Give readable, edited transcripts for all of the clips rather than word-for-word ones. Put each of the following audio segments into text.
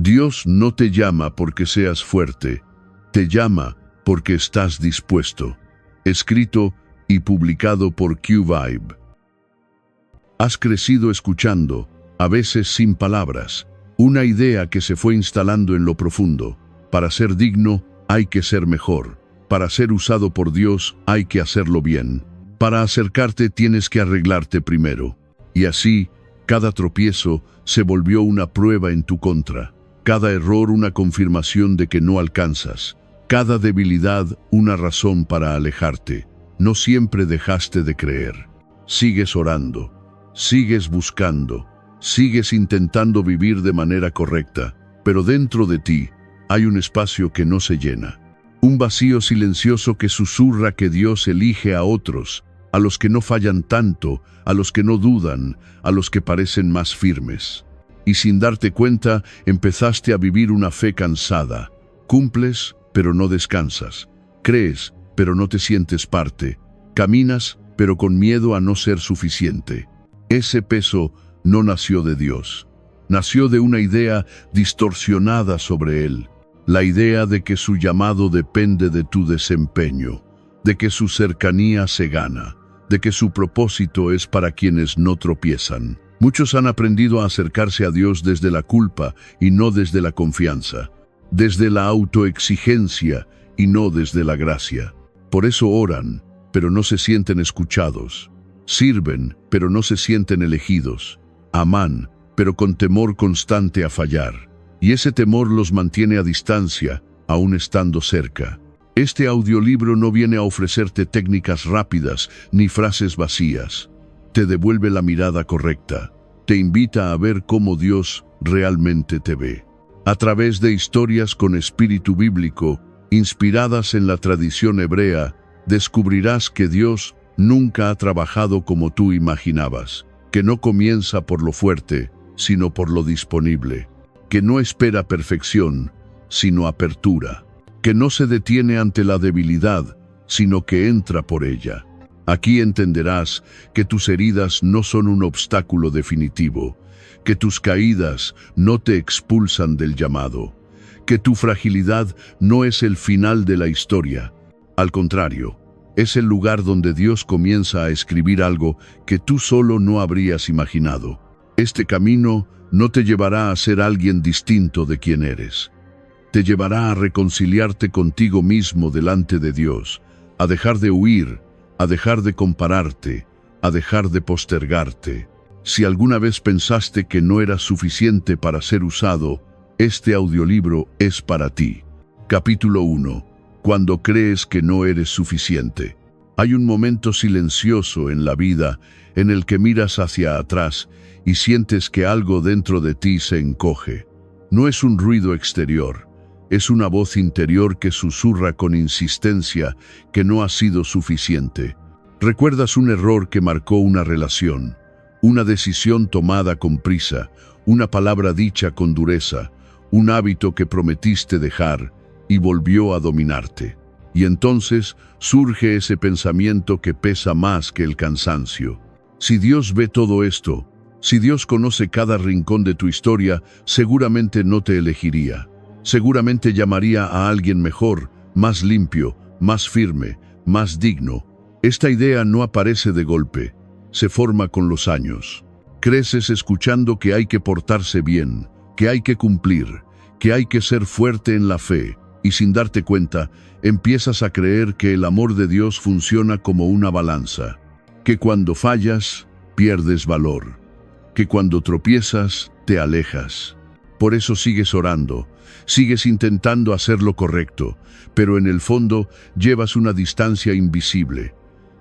Dios no te llama porque seas fuerte, te llama porque estás dispuesto. Escrito y publicado por Q-Vibe. Has crecido escuchando, a veces sin palabras, una idea que se fue instalando en lo profundo. Para ser digno, hay que ser mejor. Para ser usado por Dios, hay que hacerlo bien. Para acercarte, tienes que arreglarte primero. Y así, cada tropiezo se volvió una prueba en tu contra. Cada error una confirmación de que no alcanzas. Cada debilidad una razón para alejarte. No siempre dejaste de creer. Sigues orando, sigues buscando, sigues intentando vivir de manera correcta, pero dentro de ti hay un espacio que no se llena. Un vacío silencioso que susurra que Dios elige a otros, a los que no fallan tanto, a los que no dudan, a los que parecen más firmes. Y sin darte cuenta, empezaste a vivir una fe cansada. Cumples, pero no descansas. Crees, pero no te sientes parte. Caminas, pero con miedo a no ser suficiente. Ese peso no nació de Dios. Nació de una idea distorsionada sobre Él. La idea de que su llamado depende de tu desempeño, de que su cercanía se gana, de que su propósito es para quienes no tropiezan. Muchos han aprendido a acercarse a Dios desde la culpa y no desde la confianza, desde la autoexigencia y no desde la gracia. Por eso oran, pero no se sienten escuchados. Sirven, pero no se sienten elegidos. Aman, pero con temor constante a fallar. Y ese temor los mantiene a distancia, aún estando cerca. Este audiolibro no viene a ofrecerte técnicas rápidas ni frases vacías. Te devuelve la mirada correcta. Te invita a ver cómo Dios realmente te ve. A través de historias con espíritu bíblico, inspiradas en la tradición hebrea, descubrirás que Dios nunca ha trabajado como tú imaginabas, que no comienza por lo fuerte, sino por lo disponible, que no espera perfección, sino apertura, que no se detiene ante la debilidad, sino que entra por ella. Aquí entenderás que tus heridas no son un obstáculo definitivo, que tus caídas no te expulsan del llamado, que tu fragilidad no es el final de la historia. Al contrario, es el lugar donde Dios comienza a escribir algo que tú solo no habrías imaginado. Este camino no te llevará a ser alguien distinto de quien eres. Te llevará a reconciliarte contigo mismo delante de Dios, a dejar de huir, a dejar de compararte, a dejar de postergarte. Si alguna vez pensaste que no eras suficiente para ser usado, este audiolibro es para ti. Capítulo 1. Cuando crees que no eres suficiente. Hay un momento silencioso en la vida en el que miras hacia atrás y sientes que algo dentro de ti se encoge. No es un ruido exterior, es una voz interior que susurra con insistencia que no has sido suficiente. Recuerdas un error que marcó una relación, una decisión tomada con prisa, una palabra dicha con dureza, un hábito que prometiste dejar y volvió a dominarte. Y entonces surge ese pensamiento que pesa más que el cansancio. Si Dios ve todo esto, si Dios conoce cada rincón de tu historia, seguramente no te elegiría. Seguramente llamaría a alguien mejor, más limpio, más firme, más digno. Esta idea no aparece de golpe, se forma con los años. Creces escuchando que hay que portarse bien, que hay que cumplir, que hay que ser fuerte en la fe, y sin darte cuenta, empiezas a creer que el amor de Dios funciona como una balanza, que cuando fallas, pierdes valor, que cuando tropiezas, te alejas. Por eso sigues orando, sigues intentando hacer lo correcto, pero en el fondo llevas una distancia invisible.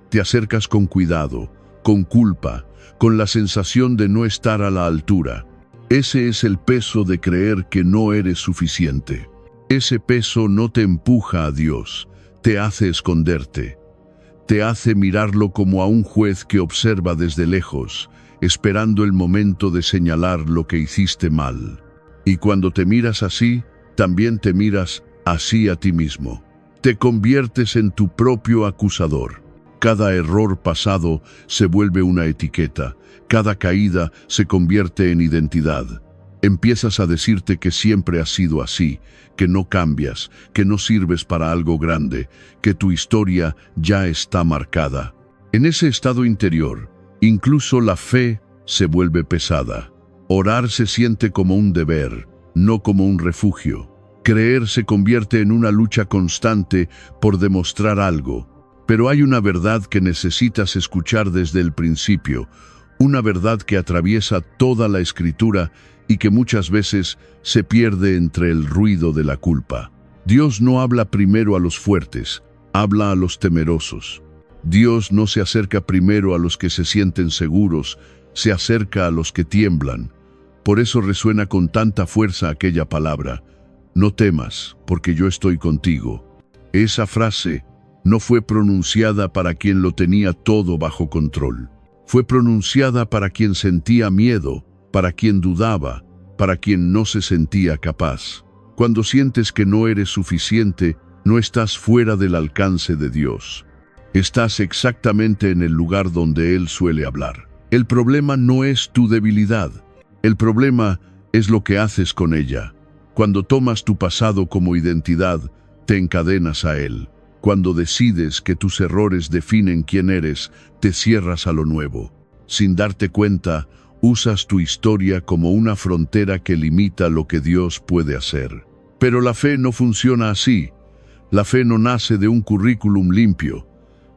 Te acercas con cuidado, con culpa, con la sensación de no estar a la altura. Ese es el peso de creer que no eres suficiente. Ese peso no te empuja a Dios, te hace esconderte. Te hace mirarlo como a un juez que observa desde lejos, esperando el momento de señalar lo que hiciste mal. Y cuando te miras así, también te miras así a ti mismo. Te conviertes en tu propio acusador. Cada error pasado se vuelve una etiqueta, cada caída se convierte en identidad. Empiezas a decirte que siempre has sido así, que no cambias, que no sirves para algo grande, que tu historia ya está marcada. En ese estado interior, incluso la fe se vuelve pesada. Orar se siente como un deber, no como un refugio. Creer se convierte en una lucha constante por demostrar algo. Pero hay una verdad que necesitas escuchar desde el principio, una verdad que atraviesa toda la Escritura y que muchas veces se pierde entre el ruido de la culpa. Dios no habla primero a los fuertes, habla a los temerosos. Dios no se acerca primero a los que se sienten seguros, se acerca a los que tiemblan. Por eso resuena con tanta fuerza aquella palabra: no temas, porque yo estoy contigo. Esa frase no fue pronunciada para quien lo tenía todo bajo control. Fue pronunciada para quien sentía miedo, para quien dudaba, para quien no se sentía capaz. Cuando sientes que no eres suficiente, no estás fuera del alcance de Dios. Estás exactamente en el lugar donde Él suele hablar. El problema no es tu debilidad. El problema es lo que haces con ella. Cuando tomas tu pasado como identidad, te encadenas a él. Cuando decides que tus errores definen quién eres, te cierras a lo nuevo. Sin darte cuenta, usas tu historia como una frontera que limita lo que Dios puede hacer. Pero la fe no funciona así. La fe no nace de un currículum limpio.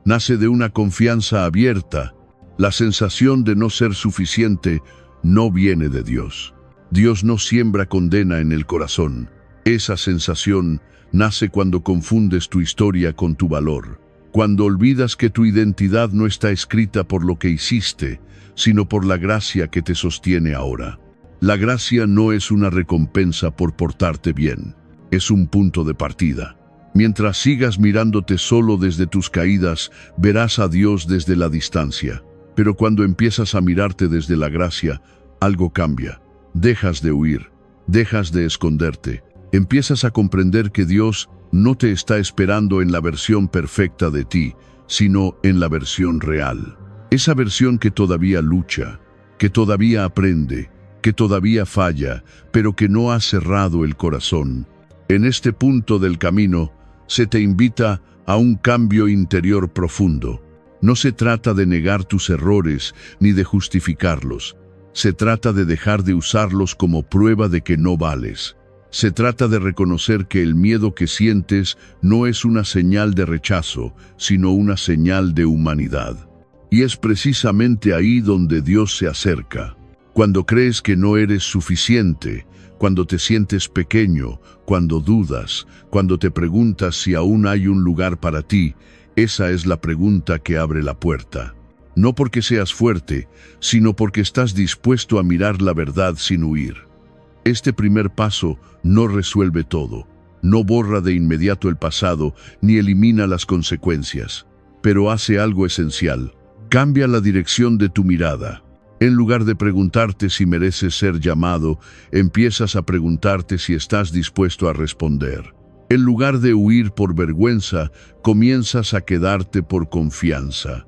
Nace de una confianza abierta. La sensación de no ser suficiente no viene de Dios. Dios no siembra condena en el corazón. Esa sensación nace cuando confundes tu historia con tu valor. Cuando olvidas que tu identidad no está escrita por lo que hiciste, sino por la gracia que te sostiene ahora. La gracia no es una recompensa por portarte bien, es un punto de partida. Mientras sigas mirándote solo desde tus caídas, verás a Dios desde la distancia. Pero cuando empiezas a mirarte desde la gracia, algo cambia. Dejas de huir, dejas de esconderte. Empiezas a comprender que Dios no te está esperando en la versión perfecta de ti, sino en la versión real. Esa versión que todavía lucha, que todavía aprende, que todavía falla, pero que no ha cerrado el corazón. En este punto del camino, se te invita a un cambio interior profundo. No se trata de negar tus errores ni de justificarlos. Se trata de dejar de usarlos como prueba de que no vales. Se trata de reconocer que el miedo que sientes no es una señal de rechazo, sino una señal de humanidad. Y es precisamente ahí donde Dios se acerca. Cuando crees que no eres suficiente, cuando te sientes pequeño, cuando dudas, cuando te preguntas si aún hay un lugar para ti, esa es la pregunta que abre la puerta. No porque seas fuerte, sino porque estás dispuesto a mirar la verdad sin huir. Este primer paso no resuelve todo, no borra de inmediato el pasado, ni elimina las consecuencias, pero hace algo esencial. Cambia la dirección de tu mirada. En lugar de preguntarte si mereces ser llamado, empiezas a preguntarte si estás dispuesto a responder. En lugar de huir por vergüenza, comienzas a quedarte por confianza.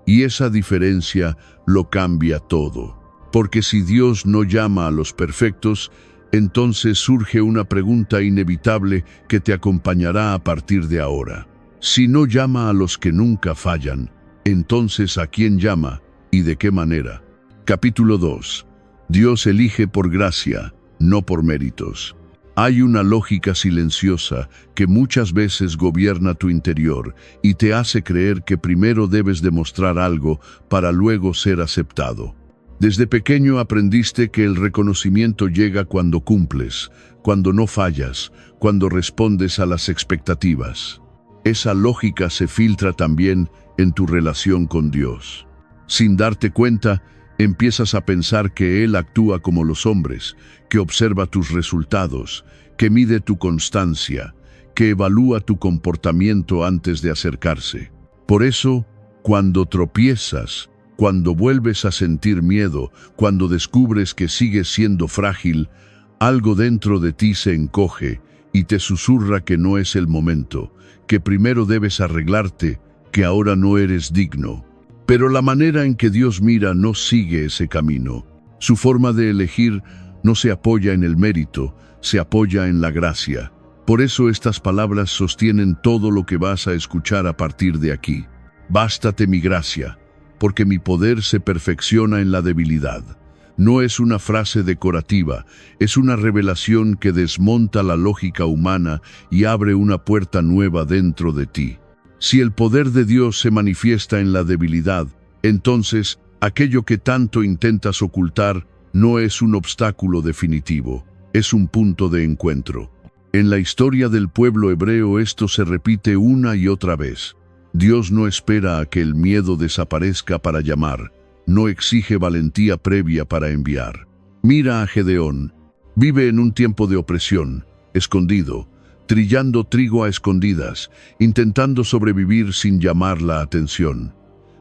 Y esa diferencia lo cambia todo. Porque si Dios no llama a los perfectos, entonces surge una pregunta inevitable que te acompañará a partir de ahora. Si no llama a los que nunca fallan, entonces ¿a quién llama y de qué manera? Capítulo 2. Dios elige por gracia, no por méritos. Hay una lógica silenciosa que muchas veces gobierna tu interior y te hace creer que primero debes demostrar algo para luego ser aceptado. Desde pequeño aprendiste que el reconocimiento llega cuando cumples, cuando no fallas, cuando respondes a las expectativas. Esa lógica se filtra también en tu relación con Dios. Sin darte cuenta, empiezas a pensar que Él actúa como los hombres, que observa tus resultados, que mide tu constancia, que evalúa tu comportamiento antes de acercarse. Por eso, cuando tropiezas, cuando vuelves a sentir miedo, cuando descubres que sigues siendo frágil, algo dentro de ti se encoge y te susurra que no es el momento, que primero debes arreglarte, que ahora no eres digno. Pero la manera en que Dios mira no sigue ese camino. Su forma de elegir no se apoya en el mérito, se apoya en la gracia. Por eso estas palabras sostienen todo lo que vas a escuchar a partir de aquí. Bástate mi gracia, porque mi poder se perfecciona en la debilidad. No es una frase decorativa, es una revelación que desmonta la lógica humana y abre una puerta nueva dentro de ti. Si el poder de Dios se manifiesta en la debilidad, entonces aquello que tanto intentas ocultar no es un obstáculo definitivo, es un punto de encuentro. En la historia del pueblo hebreo esto se repite una y otra vez. Dios no espera a que el miedo desaparezca para llamar, no exige valentía previa para enviar. Mira a Gedeón, vive en un tiempo de opresión, escondido, trillando trigo a escondidas, intentando sobrevivir sin llamar la atención.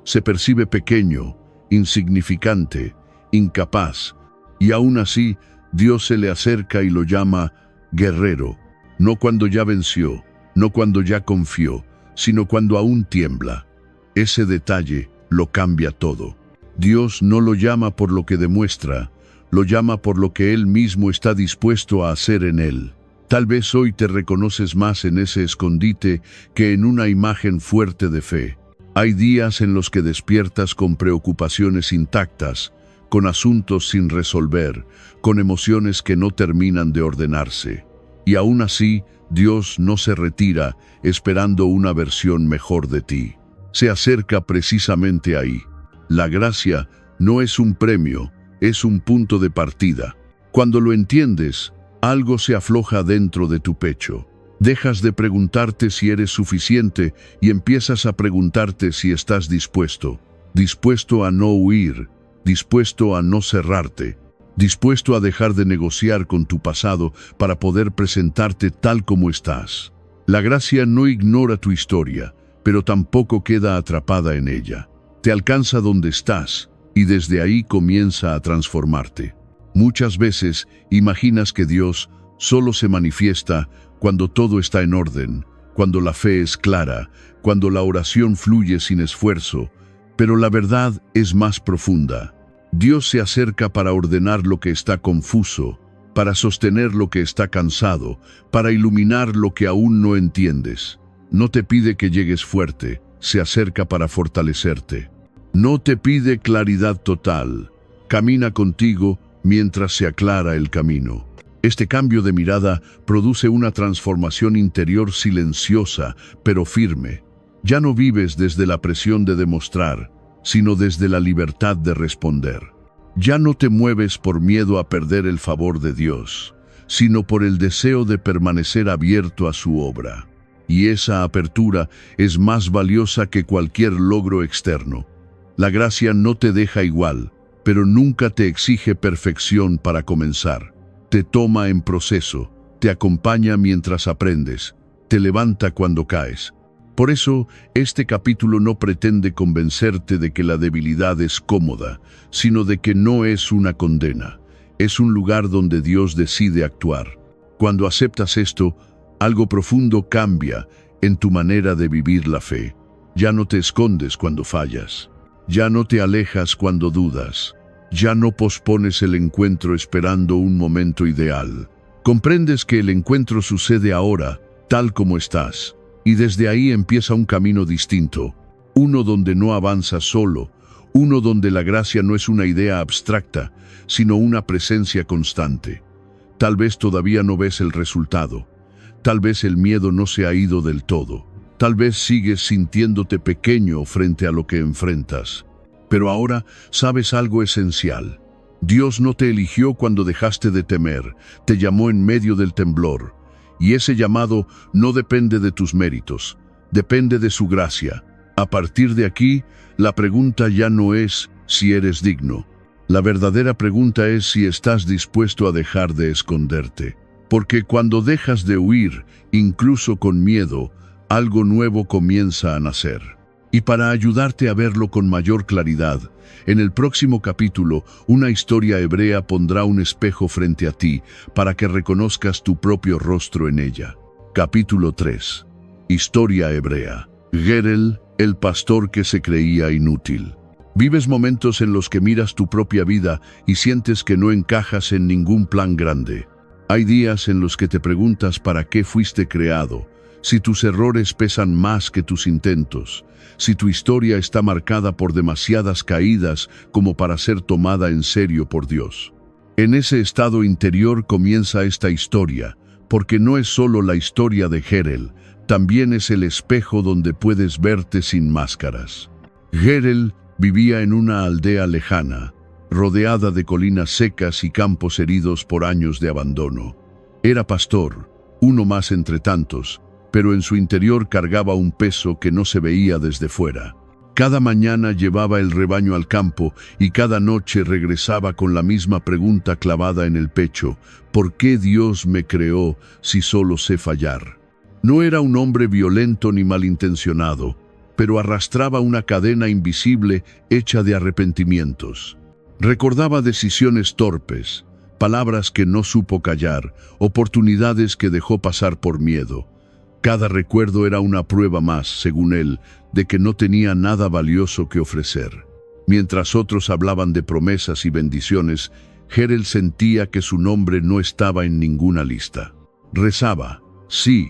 Se percibe pequeño, insignificante, incapaz, y aún así Dios se le acerca y lo llama guerrero, no cuando ya venció, no cuando ya confió, sino cuando aún tiembla. Ese detalle lo cambia todo. Dios no lo llama por lo que demuestra, lo llama por lo que Él mismo está dispuesto a hacer en él. Tal vez hoy te reconoces más en ese escondite que en una imagen fuerte de fe. Hay días en los que despiertas con preocupaciones intactas, con asuntos sin resolver, con emociones que no terminan de ordenarse. Y aún así, Dios no se retira esperando una versión mejor de ti. Se acerca precisamente ahí. La gracia no es un premio, es un punto de partida. Cuando lo entiendes, algo se afloja dentro de tu pecho. Dejas de preguntarte si eres suficiente y empiezas a preguntarte si estás dispuesto. Dispuesto a no huir, dispuesto a no cerrarte, dispuesto a dejar de negociar con tu pasado para poder presentarte tal como estás. La gracia no ignora tu historia, pero tampoco queda atrapada en ella. Te alcanza donde estás y desde ahí comienza a transformarte. Muchas veces imaginas que Dios solo se manifiesta cuando todo está en orden, cuando la fe es clara, cuando la oración fluye sin esfuerzo, pero la verdad es más profunda. Dios se acerca para ordenar lo que está confuso, para sostener lo que está cansado, para iluminar lo que aún no entiendes. No te pide que llegues fuerte, se acerca para fortalecerte. No te pide claridad total, camina contigo mientras se aclara el camino. Este cambio de mirada produce una transformación interior silenciosa, pero firme. Ya no vives desde la presión de demostrar, sino desde la libertad de responder. Ya no te mueves por miedo a perder el favor de Dios, sino por el deseo de permanecer abierto a su obra. Y esa apertura es más valiosa que cualquier logro externo. La gracia no te deja igual, pero nunca te exige perfección para comenzar. Te toma en proceso, te acompaña mientras aprendes, te levanta cuando caes. Por eso, este capítulo no pretende convencerte de que la debilidad es cómoda, sino de que no es una condena. Es un lugar donde Dios decide actuar. Cuando aceptas esto, algo profundo cambia en tu manera de vivir la fe. Ya no te escondes cuando fallas. Ya no te alejas cuando dudas. Ya no pospones el encuentro esperando un momento ideal. Comprendes que el encuentro sucede ahora, tal como estás. Y desde ahí empieza un camino distinto, uno donde no avanzas solo, uno donde la gracia no es una idea abstracta, sino una presencia constante. Tal vez todavía no ves el resultado, tal vez el miedo no se ha ido del todo, tal vez sigues sintiéndote pequeño frente a lo que enfrentas. Pero ahora sabes algo esencial. Dios no te eligió cuando dejaste de temer, te llamó en medio del temblor. Y ese llamado no depende de tus méritos, depende de su gracia. A partir de aquí, la pregunta ya no es si eres digno. La verdadera pregunta es si estás dispuesto a dejar de esconderte. Porque cuando dejas de huir, incluso con miedo, algo nuevo comienza a nacer. Y para ayudarte a verlo con mayor claridad, en el próximo capítulo, una historia hebrea pondrá un espejo frente a ti para que reconozcas tu propio rostro en ella. Capítulo 3. Historia hebrea. Gerel, el pastor que se creía inútil. Vives momentos en los que miras tu propia vida y sientes que no encajas en ningún plan grande. Hay días en los que te preguntas para qué fuiste creado, si tus errores pesan más que tus intentos, si tu historia está marcada por demasiadas caídas como para ser tomada en serio por Dios. En ese estado interior comienza esta historia, porque no es solo la historia de Jerel, también es el espejo donde puedes verte sin máscaras. Jerel vivía en una aldea lejana, rodeada de colinas secas y campos heridos por años de abandono. Era pastor, uno más entre tantos, pero en su interior cargaba un peso que no se veía desde fuera. Cada mañana llevaba el rebaño al campo y cada noche regresaba con la misma pregunta clavada en el pecho: ¿por qué Dios me creó si solo sé fallar? No era un hombre violento ni malintencionado, pero arrastraba una cadena invisible hecha de arrepentimientos. Recordaba decisiones torpes, palabras que no supo callar, oportunidades que dejó pasar por miedo. Cada recuerdo era una prueba más, según él, de que no tenía nada valioso que ofrecer. Mientras otros hablaban de promesas y bendiciones, Jerel sentía que su nombre no estaba en ninguna lista. Rezaba, sí,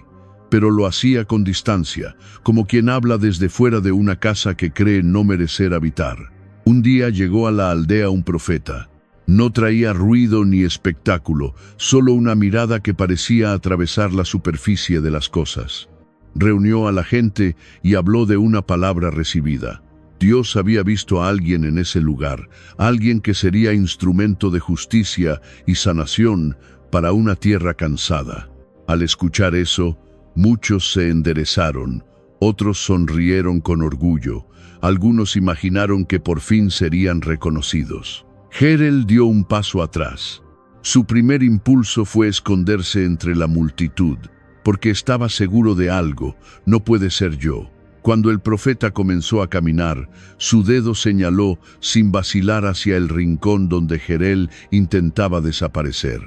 pero lo hacía con distancia, como quien habla desde fuera de una casa que cree no merecer habitar. Un día llegó a la aldea un profeta. No traía ruido ni espectáculo, solo una mirada que parecía atravesar la superficie de las cosas. Reunió a la gente y habló de una palabra recibida. Dios había visto a alguien en ese lugar, alguien que sería instrumento de justicia y sanación para una tierra cansada. Al escuchar eso, muchos se enderezaron, otros sonrieron con orgullo, algunos imaginaron que por fin serían reconocidos. Jerel dio un paso atrás. Su primer impulso fue esconderse entre la multitud, porque estaba seguro de algo: no puede ser yo. Cuando el profeta comenzó a caminar, su dedo señaló sin vacilar hacia el rincón donde Jerel intentaba desaparecer.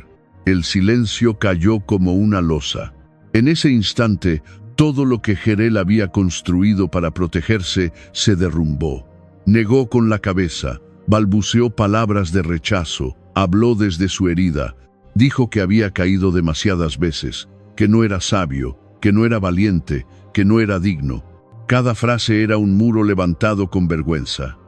El silencio cayó como una losa. En ese instante, todo lo que Jerel había construido para protegerse se derrumbó. Negó con la cabeza, balbuceó palabras de rechazo, habló desde su herida, dijo que había caído demasiadas veces, que no era sabio, que no era valiente, que no era digno. Cada frase era un muro levantado con vergüenza.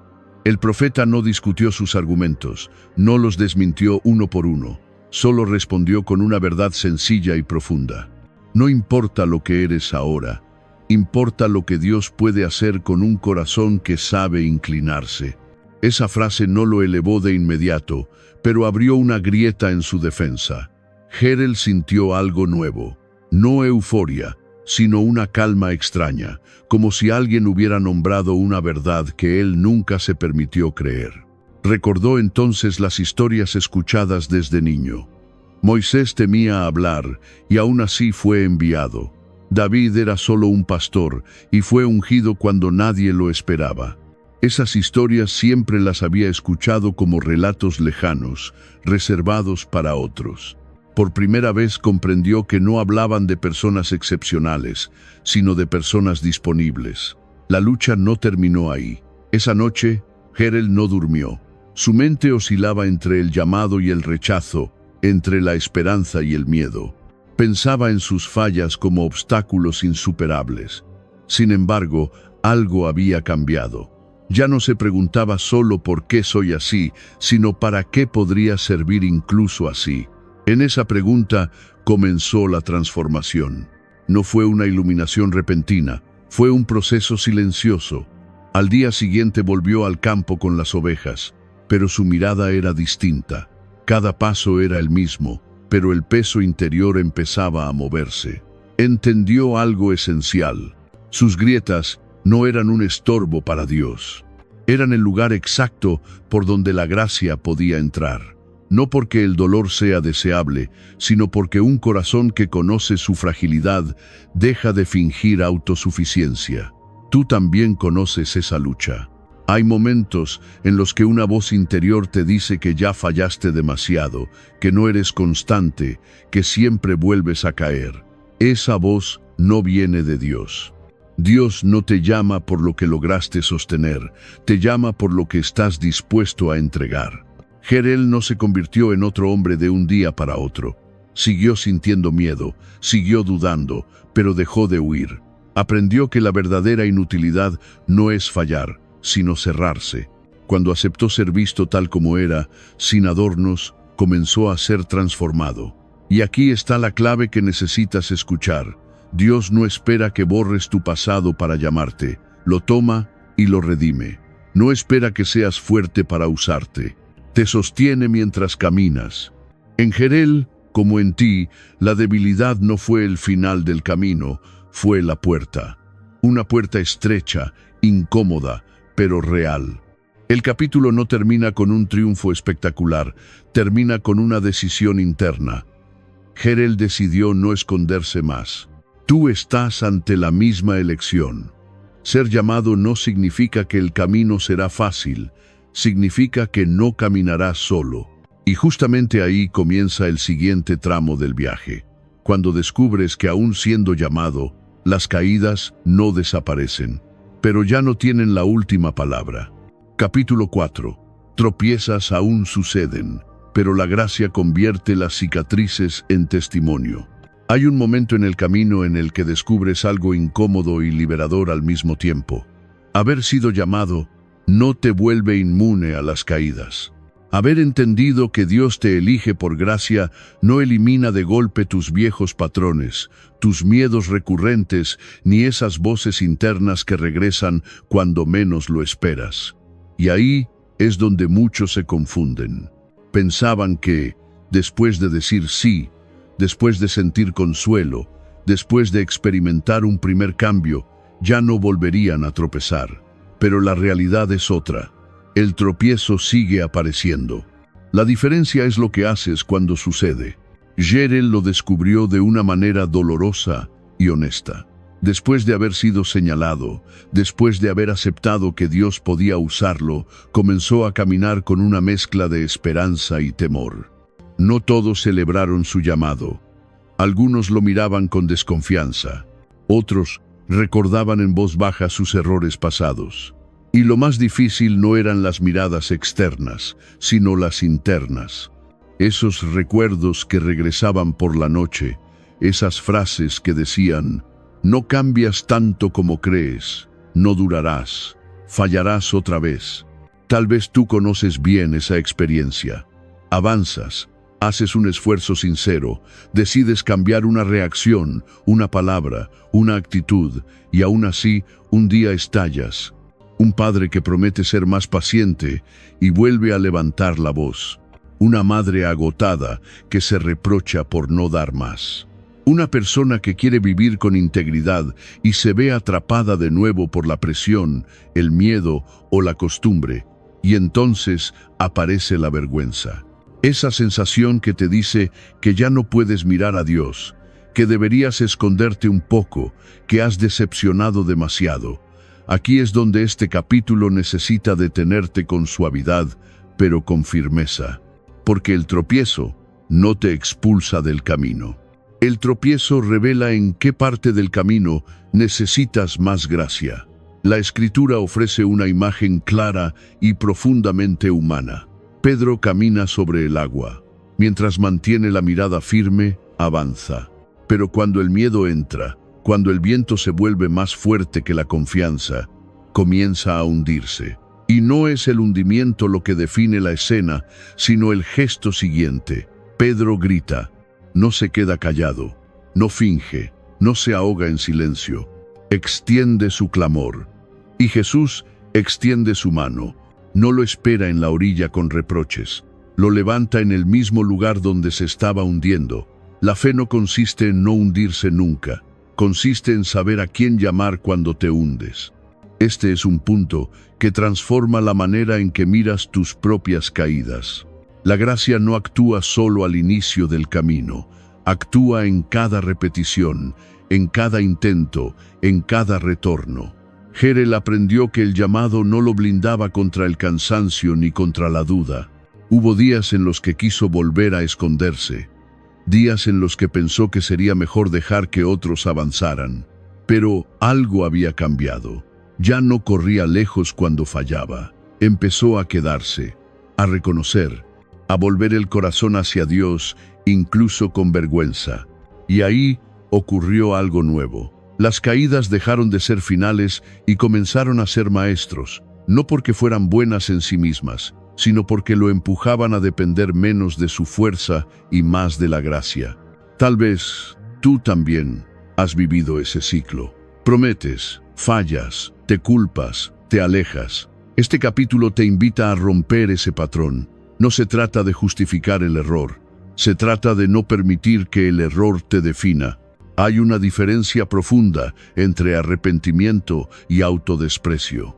El profeta no discutió sus argumentos, no los desmintió uno por uno, solo respondió con una verdad sencilla y profunda. No importa lo que eres ahora, importa lo que Dios puede hacer con un corazón que sabe inclinarse. Esa frase no lo elevó de inmediato, pero abrió una grieta en su defensa. Jerel sintió algo nuevo, no euforia, sino una calma extraña, como si alguien hubiera nombrado una verdad que él nunca se permitió creer. Recordó entonces las historias escuchadas desde niño. Moisés temía hablar y aún así fue enviado. David era solo un pastor y fue ungido cuando nadie lo esperaba. Esas historias siempre las había escuchado como relatos lejanos, reservados para otros. Por primera vez comprendió que no hablaban de personas excepcionales, sino de personas disponibles. La lucha no terminó ahí. Esa noche, Jerel no durmió. Su mente oscilaba entre el llamado y el rechazo, entre la esperanza y el miedo. Pensaba en sus fallas como obstáculos insuperables. Sin embargo, algo había cambiado. Ya no se preguntaba solo por qué soy así, sino para qué podría servir incluso así. En esa pregunta comenzó la transformación. No fue una iluminación repentina, fue un proceso silencioso. Al día siguiente volvió al campo con las ovejas, pero su mirada era distinta. Cada paso era el mismo, pero el peso interior empezaba a moverse. Entendió algo esencial. Sus grietas no eran un estorbo para Dios. Eran el lugar exacto por donde la gracia podía entrar. No porque el dolor sea deseable, sino porque un corazón que conoce su fragilidad deja de fingir autosuficiencia. Tú también conoces esa lucha. Hay momentos en los que una voz interior te dice que ya fallaste demasiado, que no eres constante, que siempre vuelves a caer. Esa voz no viene de Dios. Dios no te llama por lo que lograste sostener, te llama por lo que estás dispuesto a entregar. Jerel no se convirtió en otro hombre de un día para otro. Siguió sintiendo miedo, siguió dudando, pero dejó de huir. Aprendió que la verdadera inutilidad no es fallar, sino cerrarse. Cuando aceptó ser visto tal como era, sin adornos, comenzó a ser transformado. Y aquí está la clave que necesitas escuchar. Dios no espera que borres tu pasado para llamarte. Lo toma y lo redime. No espera que seas fuerte para usarte. Te sostiene mientras caminas. En Jerel, como en ti, la debilidad no fue el final del camino, fue la puerta. Una puerta estrecha, incómoda, pero real. El capítulo no termina con un triunfo espectacular, termina con una decisión interna. Jerel decidió no esconderse más. Tú estás ante la misma elección. Ser llamado no significa que el camino será fácil, significa que no caminarás solo. Y justamente ahí comienza el siguiente tramo del viaje, cuando descubres que aún siendo llamado, las caídas no desaparecen, pero ya no tienen la última palabra. Capítulo 4. Tropiezas aún suceden, pero la gracia convierte las cicatrices en testimonio. Hay un momento en el camino en el que descubres algo incómodo y liberador al mismo tiempo. Haber sido llamado no te vuelve inmune a las caídas. Haber entendido que Dios te elige por gracia no elimina de golpe tus viejos patrones, tus miedos recurrentes, ni esas voces internas que regresan cuando menos lo esperas. Y ahí es donde muchos se confunden. Pensaban que, después de decir sí, después de sentir consuelo, después de experimentar un primer cambio, ya no volverían a tropezar. Pero la realidad es otra. El tropiezo sigue apareciendo. La diferencia es lo que haces cuando sucede. Jerel lo descubrió de una manera dolorosa y honesta. Después de haber sido señalado, después de haber aceptado que Dios podía usarlo, comenzó a caminar con una mezcla de esperanza y temor. No todos celebraron su llamado. Algunos lo miraban con desconfianza. Otros recordaban en voz baja sus errores pasados. Y lo más difícil no eran las miradas externas, sino las internas. Esos recuerdos que regresaban por la noche, esas frases que decían, no cambias tanto como crees, no durarás, fallarás otra vez. Tal vez tú conoces bien esa experiencia. Avanzas, haces un esfuerzo sincero, decides cambiar una reacción, una palabra, una actitud, y aún así, un día estallas. Un padre que promete ser más paciente y vuelve a levantar la voz. Una madre agotada que se reprocha por no dar más. Una persona que quiere vivir con integridad y se ve atrapada de nuevo por la presión, el miedo o la costumbre. Y entonces aparece la vergüenza. Esa sensación que te dice que ya no puedes mirar a Dios, que deberías esconderte un poco, que has decepcionado demasiado. Aquí es donde este capítulo necesita detenerte con suavidad, pero con firmeza. Porque el tropiezo no te expulsa del camino. El tropiezo revela en qué parte del camino necesitas más gracia. La Escritura ofrece una imagen clara y profundamente humana. Pedro camina sobre el agua. Mientras mantiene la mirada firme, avanza. Pero cuando el miedo entra, cuando el viento se vuelve más fuerte que la confianza, comienza a hundirse. Y no es el hundimiento lo que define la escena, sino el gesto siguiente. Pedro grita, no se queda callado, no finge, no se ahoga en silencio, extiende su clamor. Y Jesús extiende su mano, no lo espera en la orilla con reproches, lo levanta en el mismo lugar donde se estaba hundiendo. La fe no consiste en no hundirse nunca, consiste en saber a quién llamar cuando te hundes. Este es un punto que transforma la manera en que miras tus propias caídas. La gracia no actúa solo al inicio del camino, actúa en cada repetición, en cada intento, en cada retorno. Jerel aprendió que el llamado no lo blindaba contra el cansancio ni contra la duda. Hubo días en los que quiso volver a esconderse, días en los que pensó que sería mejor dejar que otros avanzaran. Pero algo había cambiado. Ya no corría lejos cuando fallaba. Empezó a quedarse, a reconocer, a volver el corazón hacia Dios, incluso con vergüenza. Y ahí ocurrió algo nuevo. Las caídas dejaron de ser finales y comenzaron a ser maestros, no porque fueran buenas en sí mismas, sino porque lo empujaban a depender menos de su fuerza y más de la gracia. Tal vez tú también has vivido ese ciclo. Prometes, fallas, te culpas, te alejas. Este capítulo te invita a romper ese patrón. No se trata de justificar el error. Se trata de no permitir que el error te defina. Hay una diferencia profunda entre arrepentimiento y autodesprecio.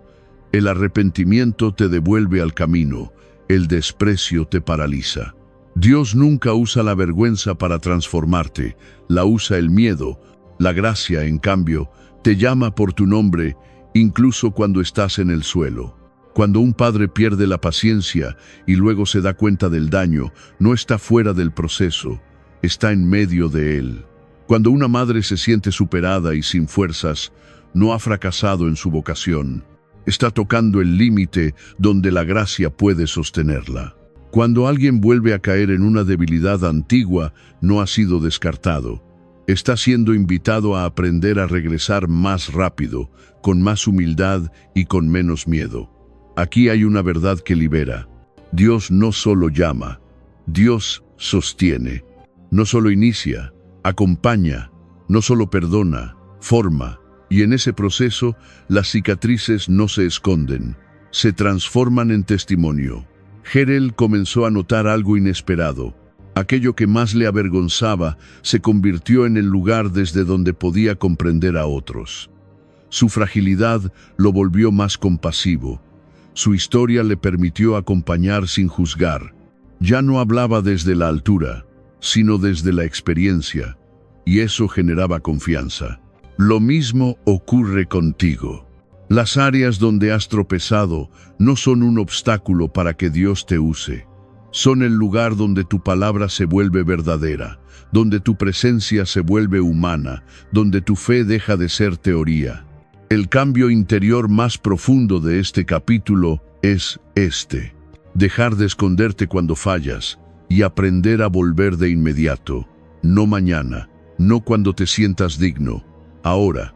El arrepentimiento te devuelve al camino, el desprecio te paraliza. Dios nunca usa la vergüenza para transformarte, la usa el miedo. La gracia, en cambio, te llama por tu nombre, incluso cuando estás en el suelo. Cuando un padre pierde la paciencia y luego se da cuenta del daño, no está fuera del proceso, está en medio de él. Cuando una madre se siente superada y sin fuerzas, no ha fracasado en su vocación. Está tocando el límite donde la gracia puede sostenerla. Cuando alguien vuelve a caer en una debilidad antigua, no ha sido descartado. Está siendo invitado a aprender a regresar más rápido, con más humildad y con menos miedo. Aquí hay una verdad que libera. Dios no solo llama, Dios sostiene. No solo inicia, acompaña, no solo perdona, forma. Y en ese proceso, las cicatrices no se esconden, se transforman en testimonio. Jerel comenzó a notar algo inesperado. Aquello que más le avergonzaba se convirtió en el lugar desde donde podía comprender a otros. Su fragilidad lo volvió más compasivo. Su historia le permitió acompañar sin juzgar. Ya no hablaba desde la altura, sino desde la experiencia, y eso generaba confianza. Lo mismo ocurre contigo. Las áreas donde has tropezado no son un obstáculo para que Dios te use. Son el lugar donde tu palabra se vuelve verdadera, donde tu presencia se vuelve humana, donde tu fe deja de ser teoría. El cambio interior más profundo de este capítulo es este: dejar de esconderte cuando fallas y aprender a volver de inmediato, no mañana, no cuando te sientas digno, ahora.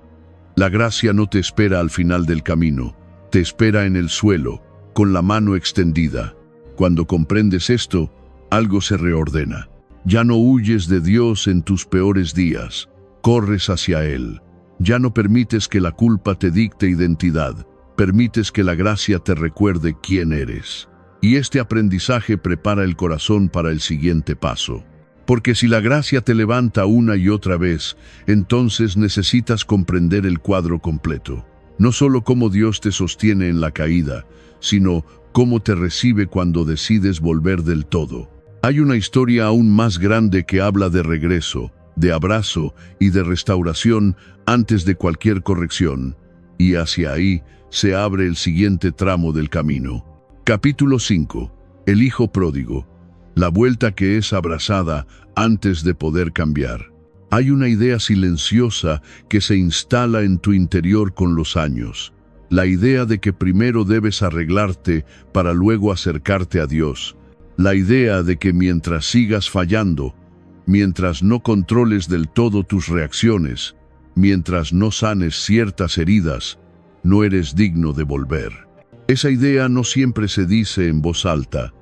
La gracia no te espera al final del camino, te espera en el suelo, con la mano extendida. Cuando comprendes esto, algo se reordena. Ya no huyes de Dios en tus peores días, corres hacia Él. Ya no permites que la culpa te dicte identidad, permites que la gracia te recuerde quién eres. Y este aprendizaje prepara el corazón para el siguiente paso. Porque si la gracia te levanta una y otra vez, entonces necesitas comprender el cuadro completo. No solo cómo Dios te sostiene en la caída, sino cómo te recibe cuando decides volver del todo. Hay una historia aún más grande que habla de regreso, de abrazo y de restauración antes de cualquier corrección. Y hacia ahí se abre el siguiente tramo del camino. Capítulo 5. El hijo pródigo. La vuelta que es abrazada antes de poder cambiar. Hay una idea silenciosa que se instala en tu interior con los años. La idea de que primero debes arreglarte para luego acercarte a Dios. La idea de que mientras sigas fallando, mientras no controles del todo tus reacciones, mientras no sanes ciertas heridas, no eres digno de volver. Esa idea no siempre se dice en voz alta,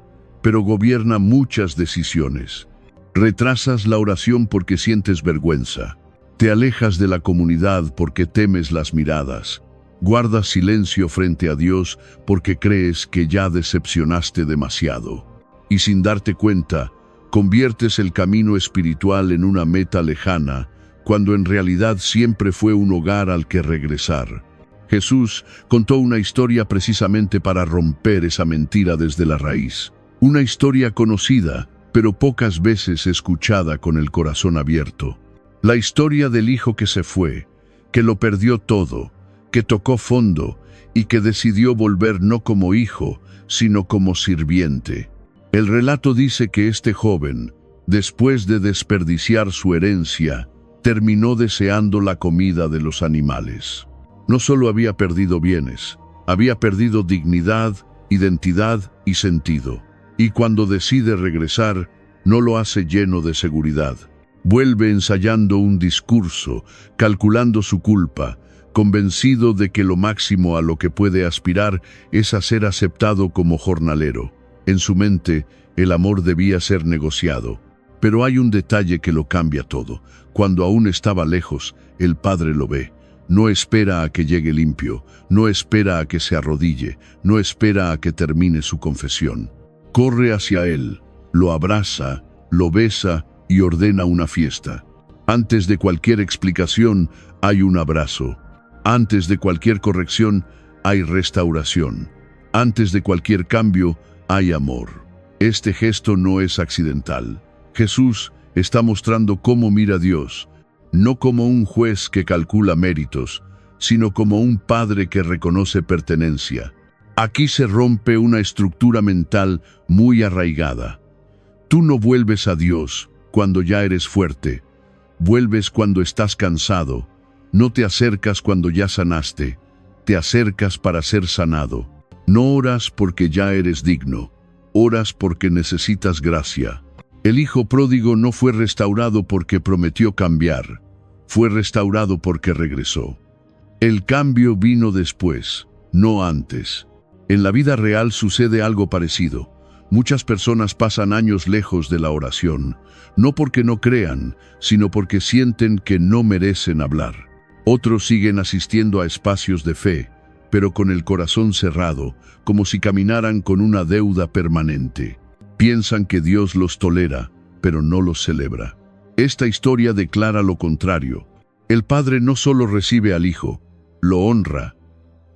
pero gobierna muchas decisiones. Retrasas la oración porque sientes vergüenza. Te alejas de la comunidad porque temes las miradas. Guardas silencio frente a Dios porque crees que ya decepcionaste demasiado. Y sin darte cuenta, conviertes el camino espiritual en una meta lejana, cuando en realidad siempre fue un hogar al que regresar. Jesús contó una historia precisamente para romper esa mentira desde la raíz. Una historia conocida, pero pocas veces escuchada con el corazón abierto. La historia del hijo que se fue, que lo perdió todo, que tocó fondo y que decidió volver no como hijo, sino como sirviente. El relato dice que este joven, después de desperdiciar su herencia, terminó deseando la comida de los animales. No solo había perdido bienes, había perdido dignidad, identidad y sentido. Y cuando decide regresar, no lo hace lleno de seguridad. Vuelve ensayando un discurso, calculando su culpa, convencido de que lo máximo a lo que puede aspirar es a ser aceptado como jornalero. En su mente, el amor debía ser negociado. Pero hay un detalle que lo cambia todo. Cuando aún estaba lejos, el padre lo ve. No espera a que llegue limpio, no espera a que se arrodille, no espera a que termine su confesión. Corre hacia él, lo abraza, lo besa y ordena una fiesta. Antes de cualquier explicación, hay un abrazo. Antes de cualquier corrección, hay restauración. Antes de cualquier cambio, hay amor. Este gesto no es accidental. Jesús está mostrando cómo mira a Dios, no como un juez que calcula méritos, sino como un padre que reconoce pertenencia. Aquí se rompe una estructura mental muy arraigada. Tú no vuelves a Dios cuando ya eres fuerte, vuelves cuando estás cansado, no te acercas cuando ya sanaste, te acercas para ser sanado. No oras porque ya eres digno, oras porque necesitas gracia. El hijo pródigo no fue restaurado porque prometió cambiar, fue restaurado porque regresó. El cambio vino después, no antes. En la vida real sucede algo parecido. Muchas personas pasan años lejos de la oración, no porque no crean, sino porque sienten que no merecen hablar. Otros siguen asistiendo a espacios de fe, pero con el corazón cerrado, como si caminaran con una deuda permanente. Piensan que Dios los tolera, pero no los celebra. Esta historia declara lo contrario. El padre no solo recibe al hijo, lo honra,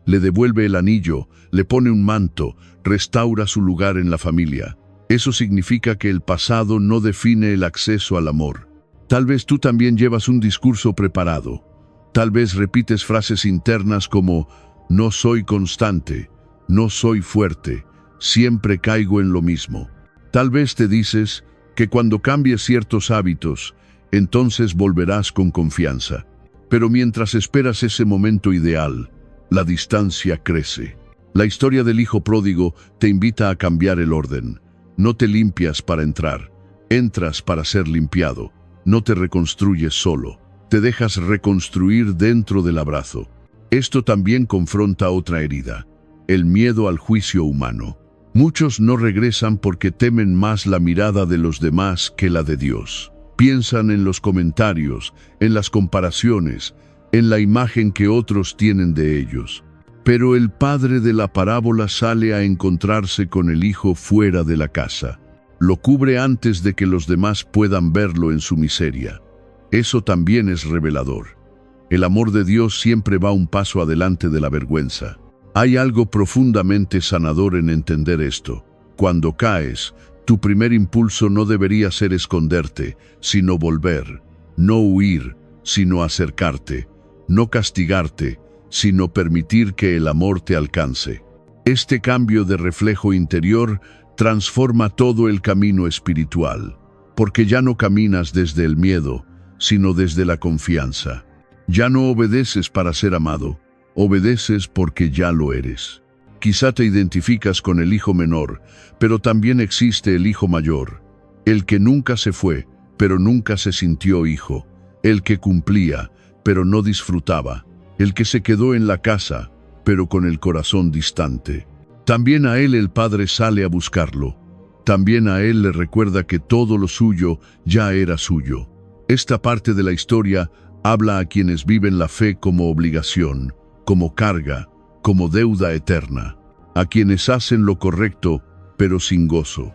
le devuelve el anillo, le pone un manto, restaura su lugar en la familia. Eso significa que el pasado no define el acceso al amor. Tal vez tú también llevas un discurso preparado. Tal vez repites frases internas como «no soy constante», «no soy fuerte», «siempre caigo en lo mismo». Tal vez te dices que cuando cambies ciertos hábitos, entonces volverás con confianza. Pero mientras esperas ese momento ideal, la distancia crece. La historia del hijo pródigo te invita a cambiar el orden. No te limpias para entrar, entras para ser limpiado. No te reconstruyes solo, te dejas reconstruir dentro del abrazo. Esto también confronta otra herida, el miedo al juicio humano. Muchos no regresan porque temen más la mirada de los demás que la de Dios. Piensan en los comentarios, en las comparaciones, en la imagen que otros tienen de ellos. Pero el padre de la parábola sale a encontrarse con el hijo fuera de la casa. Lo cubre antes de que los demás puedan verlo en su miseria. Eso también es revelador. El amor de Dios siempre va un paso adelante de la vergüenza. Hay algo profundamente sanador en entender esto. Cuando caes, tu primer impulso no debería ser esconderte, sino volver. No huir, sino acercarte. No castigarte, sino permitir que el amor te alcance. Este cambio de reflejo interior transforma todo el camino espiritual, porque ya no caminas desde el miedo, sino desde la confianza. Ya no obedeces para ser amado, obedeces porque ya lo eres. Quizá te identificas con el hijo menor, pero también existe el hijo mayor, el que nunca se fue, pero nunca se sintió hijo, el que cumplía, pero no disfrutaba, el que se quedó en la casa, pero con el corazón distante. También a él el padre sale a buscarlo. También a él le recuerda que todo lo suyo ya era suyo. Esta parte de la historia habla a quienes viven la fe como obligación, como carga, como deuda eterna. A quienes hacen lo correcto, pero sin gozo.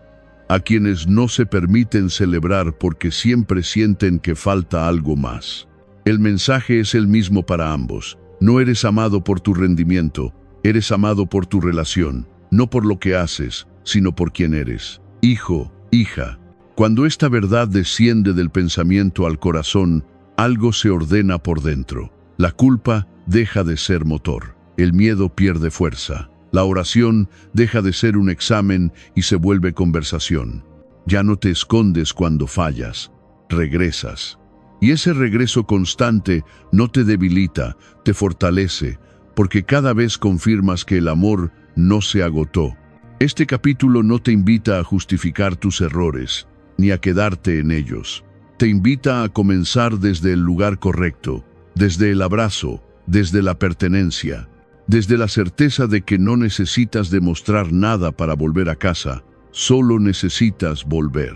A quienes no se permiten celebrar porque siempre sienten que falta algo más. El mensaje es el mismo para ambos. No eres amado por tu rendimiento, eres amado por tu relación, no por lo que haces, sino por quien eres. Hijo, hija. Cuando esta verdad desciende del pensamiento al corazón, algo se ordena por dentro. La culpa deja de ser motor. El miedo pierde fuerza. La oración deja de ser un examen y se vuelve conversación. Ya no te escondes cuando fallas, regresas. Y ese regreso constante no te debilita, te fortalece, porque cada vez confirmas que el amor no se agotó. Este capítulo no te invita a justificar tus errores, ni a quedarte en ellos. Te invita a comenzar desde el lugar correcto, desde el abrazo, desde la pertenencia, desde la certeza de que no necesitas demostrar nada para volver a casa, solo necesitas volver.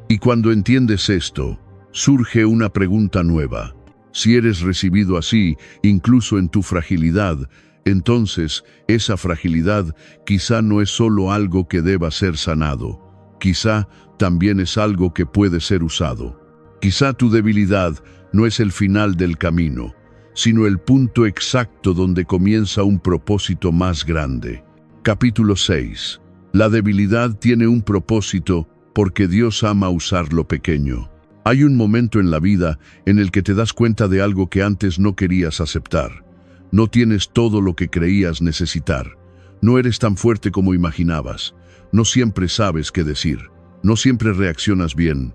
Y cuando entiendes esto, surge una pregunta nueva. Si eres recibido así, incluso en tu fragilidad, entonces esa fragilidad quizá no es solo algo que deba ser sanado, quizá también es algo que puede ser usado. Quizá tu debilidad no es el final del camino, sino el punto exacto donde comienza un propósito más grande. Capítulo 6. La debilidad tiene un propósito porque Dios ama usar lo pequeño. Hay un momento en la vida en el que te das cuenta de algo que antes no querías aceptar. No tienes todo lo que creías necesitar. No eres tan fuerte como imaginabas. No siempre sabes qué decir. No siempre reaccionas bien.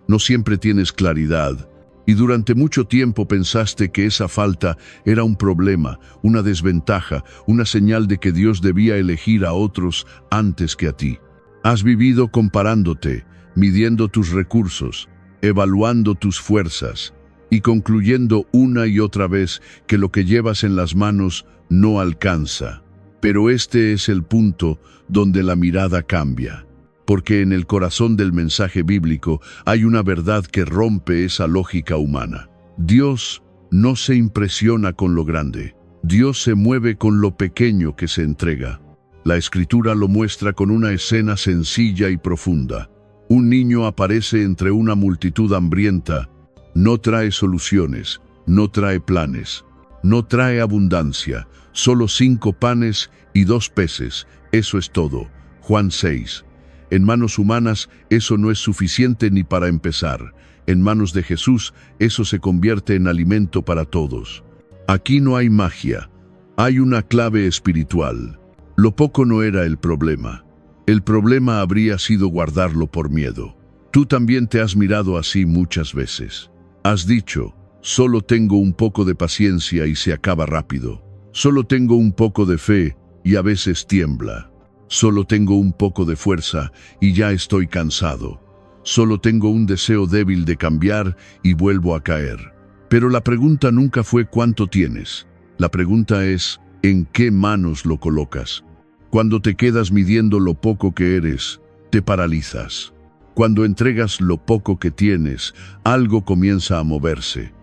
No siempre tienes claridad. Y durante mucho tiempo pensaste que esa falta era un problema, una desventaja, una señal de que Dios debía elegir a otros antes que a ti. Has vivido comparándote, midiendo tus recursos, evaluando tus fuerzas y concluyendo una y otra vez que lo que llevas en las manos no alcanza. Pero este es el punto donde la mirada cambia, porque en el corazón del mensaje bíblico hay una verdad que rompe esa lógica humana. Dios no se impresiona con lo grande. Dios se mueve con lo pequeño que se entrega. La Escritura lo muestra con una escena sencilla y profunda. Un niño aparece entre una multitud hambrienta. No trae soluciones, no trae planes, no trae abundancia, solo 5 panes y 2 peces, eso es todo. Juan 6. En manos humanas eso no es suficiente ni para empezar. En manos de Jesús eso se convierte en alimento para todos. Aquí no hay magia, hay una clave espiritual. Lo poco no era el problema. El problema habría sido guardarlo por miedo. Tú también te has mirado así muchas veces. Has dicho, solo tengo un poco de paciencia y se acaba rápido. Solo tengo un poco de fe y a veces tiembla. Solo tengo un poco de fuerza y ya estoy cansado. Solo tengo un deseo débil de cambiar y vuelvo a caer. Pero la pregunta nunca fue ¿cuánto tienes? La pregunta es ¿en qué manos lo colocas? Cuando te quedas midiendo lo poco que eres, te paralizas. Cuando entregas lo poco que tienes, algo comienza a moverse.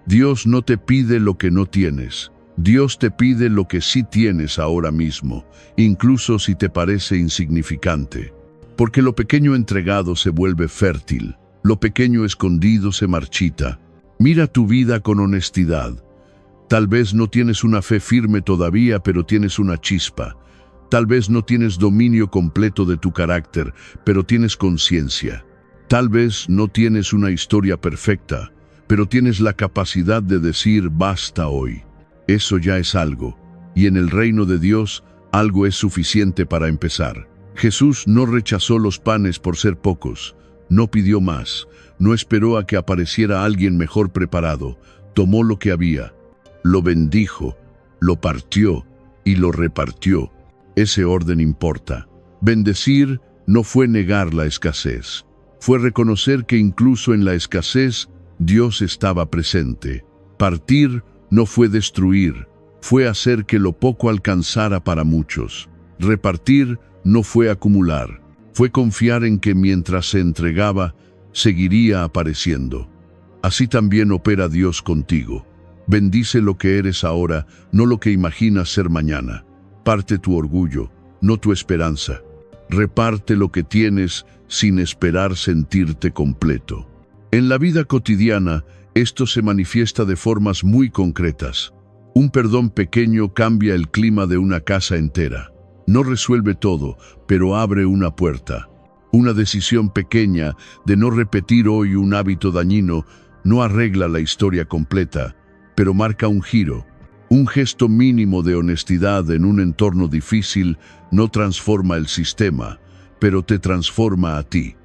Dios no te pide lo que no tienes. Dios te pide lo que sí tienes ahora mismo, incluso si te parece insignificante. Porque lo pequeño entregado se vuelve fértil, lo pequeño escondido se marchita. Mira tu vida con honestidad. Tal vez no tienes una fe firme todavía, pero tienes una chispa. Tal vez no tienes dominio completo de tu carácter, pero tienes conciencia. Tal vez no tienes una historia perfecta, pero tienes la capacidad de decir basta hoy. Eso ya es algo, y en el reino de Dios, algo es suficiente para empezar. Jesús no rechazó los panes por ser pocos, no pidió más, no esperó a que apareciera alguien mejor preparado, tomó lo que había, lo bendijo, lo partió y lo repartió. Ese orden importa. Bendecir no fue negar la escasez, fue reconocer que incluso en la escasez Dios estaba presente. Partir no fue destruir, fue hacer que lo poco alcanzara para muchos. Repartir no fue acumular, fue confiar en que mientras se entregaba, seguiría apareciendo. Así también opera Dios contigo. Bendice lo que eres ahora, no lo que imaginas ser mañana. Parte tu orgullo, no tu esperanza. Reparte lo que tienes sin esperar sentirte completo. En la vida cotidiana, esto se manifiesta de formas muy concretas. Un perdón pequeño cambia el clima de una casa entera. No resuelve todo, pero abre una puerta. Una decisión pequeña de no repetir hoy un hábito dañino no arregla la historia completa, pero marca un giro. Un gesto mínimo de honestidad en un entorno difícil no transforma el sistema, pero te transforma a ti.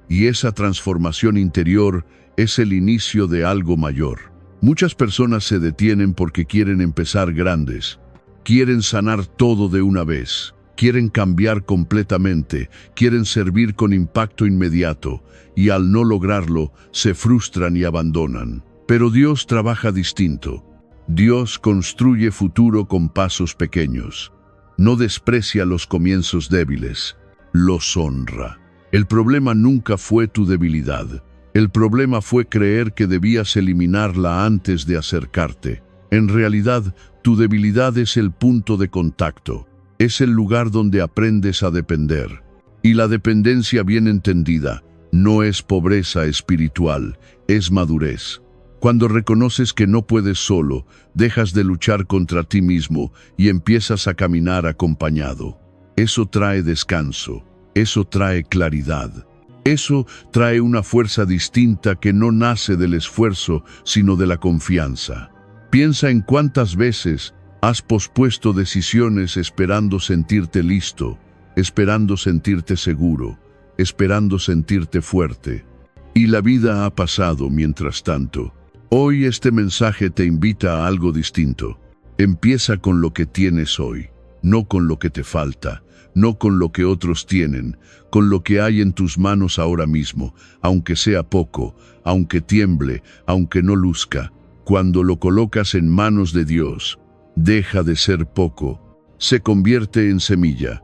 Y esa transformación interior es el inicio de algo mayor. Muchas personas se detienen porque quieren empezar grandes. Quieren sanar todo de una vez. Quieren cambiar completamente. Quieren servir con impacto inmediato. Y al no lograrlo, se frustran y abandonan. Pero Dios trabaja distinto. Dios construye futuro con pasos pequeños. No desprecia los comienzos débiles. Los honra. El problema nunca fue tu debilidad. El problema fue creer que debías eliminarla antes de acercarte. En realidad, tu debilidad es el punto de contacto. Es el lugar donde aprendes a depender. Y la dependencia bien entendida no es pobreza espiritual, es madurez. Cuando reconoces que no puedes solo, dejas de luchar contra ti mismo y empiezas a caminar acompañado. Eso trae descanso. Eso trae claridad. Eso trae una fuerza distinta que no nace del esfuerzo, sino de la confianza. Piensa en cuántas veces has pospuesto decisiones esperando sentirte listo, esperando sentirte seguro, esperando sentirte fuerte. Y la vida ha pasado mientras tanto. Hoy este mensaje te invita a algo distinto. Empieza con lo que tienes hoy, no con lo que te falta. No con lo que otros tienen, con lo que hay en tus manos ahora mismo, aunque sea poco, aunque tiemble, aunque no luzca. Cuando lo colocas en manos de Dios, deja de ser poco, se convierte en semilla.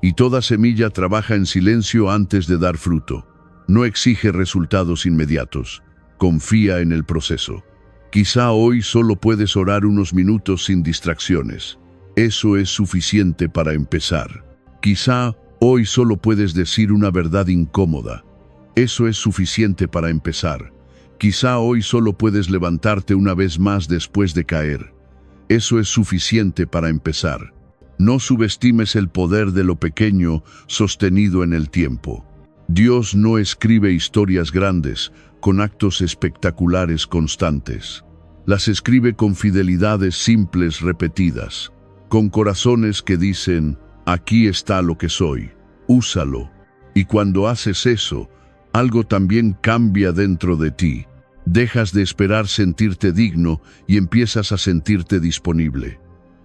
Y toda semilla trabaja en silencio antes de dar fruto. No exige resultados inmediatos, confía en el proceso. Quizá hoy solo puedes orar unos minutos sin distracciones. Eso es suficiente para empezar. Quizá hoy solo puedes decir una verdad incómoda. Eso es suficiente para empezar. Quizá hoy solo puedes levantarte una vez más después de caer. Eso es suficiente para empezar. No subestimes el poder de lo pequeño sostenido en el tiempo. Dios no escribe historias grandes con actos espectaculares constantes. Las escribe con fidelidades simples repetidas, con corazones que dicen: aquí está lo que soy, úsalo. Y cuando haces eso, algo también cambia dentro de ti. Dejas de esperar sentirte digno y empiezas a sentirte disponible.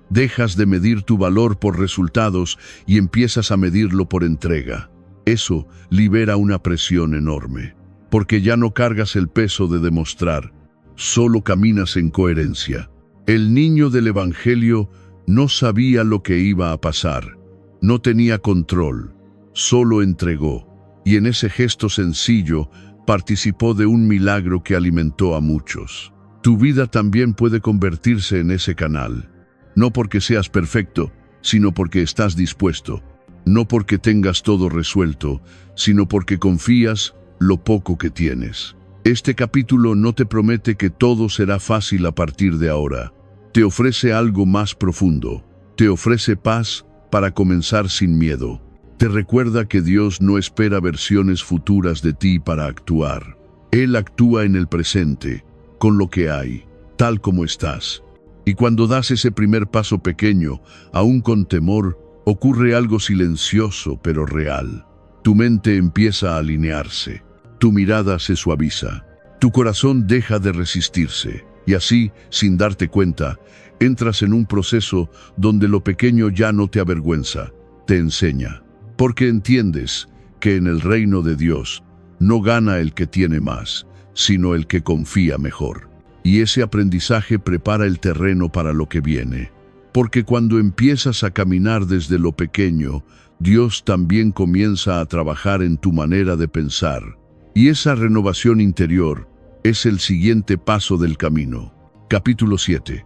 Dejas de medir tu valor por resultados y empiezas a medirlo por entrega. Eso libera una presión enorme, porque ya no cargas el peso de demostrar, solo caminas en coherencia. El niño del Evangelio no sabía lo que iba a pasar. No tenía control, solo entregó, y en ese gesto sencillo participó de un milagro que alimentó a muchos. Tu vida también puede convertirse en ese canal, no porque seas perfecto, sino porque estás dispuesto, no porque tengas todo resuelto, sino porque confías lo poco que tienes. Este capítulo no te promete que todo será fácil a partir de ahora. Te ofrece algo más profundo, te ofrece paz para comenzar sin miedo. Te recuerda que Dios no espera versiones futuras de ti para actuar. Él actúa en el presente, con lo que hay, tal como estás. Y cuando das ese primer paso pequeño, aún con temor, ocurre algo silencioso pero real. Tu mente empieza a alinearse, tu mirada se suaviza, tu corazón deja de resistirse, y así, sin darte cuenta, entras en un proceso donde lo pequeño ya no te avergüenza, te enseña. Porque entiendes que en el reino de Dios no gana el que tiene más, sino el que confía mejor. Y ese aprendizaje prepara el terreno para lo que viene. Porque cuando empiezas a caminar desde lo pequeño, Dios también comienza a trabajar en tu manera de pensar. Y esa renovación interior es el siguiente paso del camino. Capítulo 7.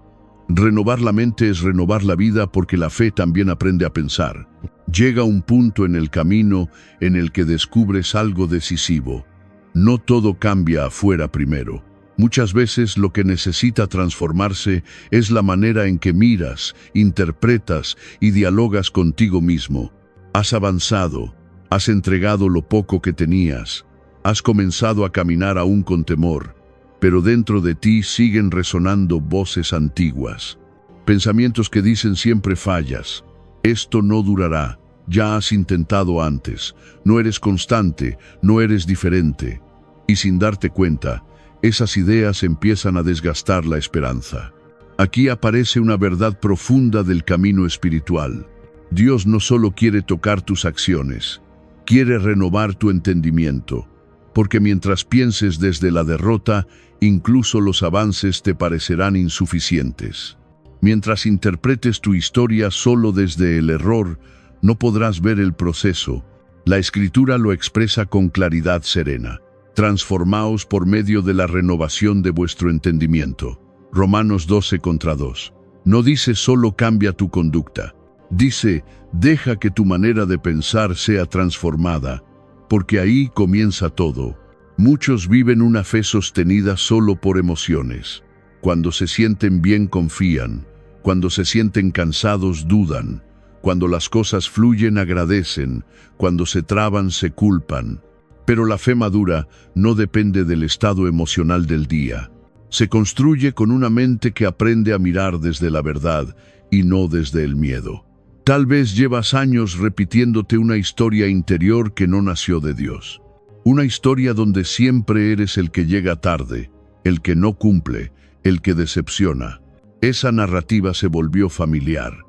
Renovar la mente es renovar la vida porque la fe también aprende a pensar. Llega un punto en el camino en el que descubres algo decisivo. No todo cambia afuera primero. Muchas veces lo que necesita transformarse es la manera en que miras, interpretas y dialogas contigo mismo. Has avanzado, has entregado lo poco que tenías, has comenzado a caminar aún con temor, pero dentro de ti siguen resonando voces antiguas. Pensamientos que dicen siempre fallas. Esto no durará, ya has intentado antes, no eres constante, no eres diferente. Y sin darte cuenta, esas ideas empiezan a desgastar la esperanza. Aquí aparece una verdad profunda del camino espiritual. Dios no solo quiere tocar tus acciones, quiere renovar tu entendimiento, porque mientras pienses desde la derrota, incluso los avances te parecerán insuficientes. Mientras interpretes tu historia solo desde el error, no podrás ver el proceso. La Escritura lo expresa con claridad serena. Transformaos por medio de la renovación de vuestro entendimiento. Romanos 12:2. No dice solo cambia tu conducta. Dice, deja que tu manera de pensar sea transformada, porque ahí comienza todo. Muchos viven una fe sostenida solo por emociones. Cuando se sienten bien confían, cuando se sienten cansados dudan, cuando las cosas fluyen agradecen, cuando se traban se culpan. Pero la fe madura no depende del estado emocional del día. Se construye con una mente que aprende a mirar desde la verdad y no desde el miedo. Tal vez llevas años repitiéndote una historia interior que no nació de Dios. Una historia donde siempre eres el que llega tarde, el que no cumple, el que decepciona. Esa narrativa se volvió familiar,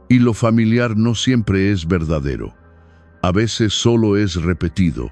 y lo familiar no siempre es verdadero. A veces solo es repetido.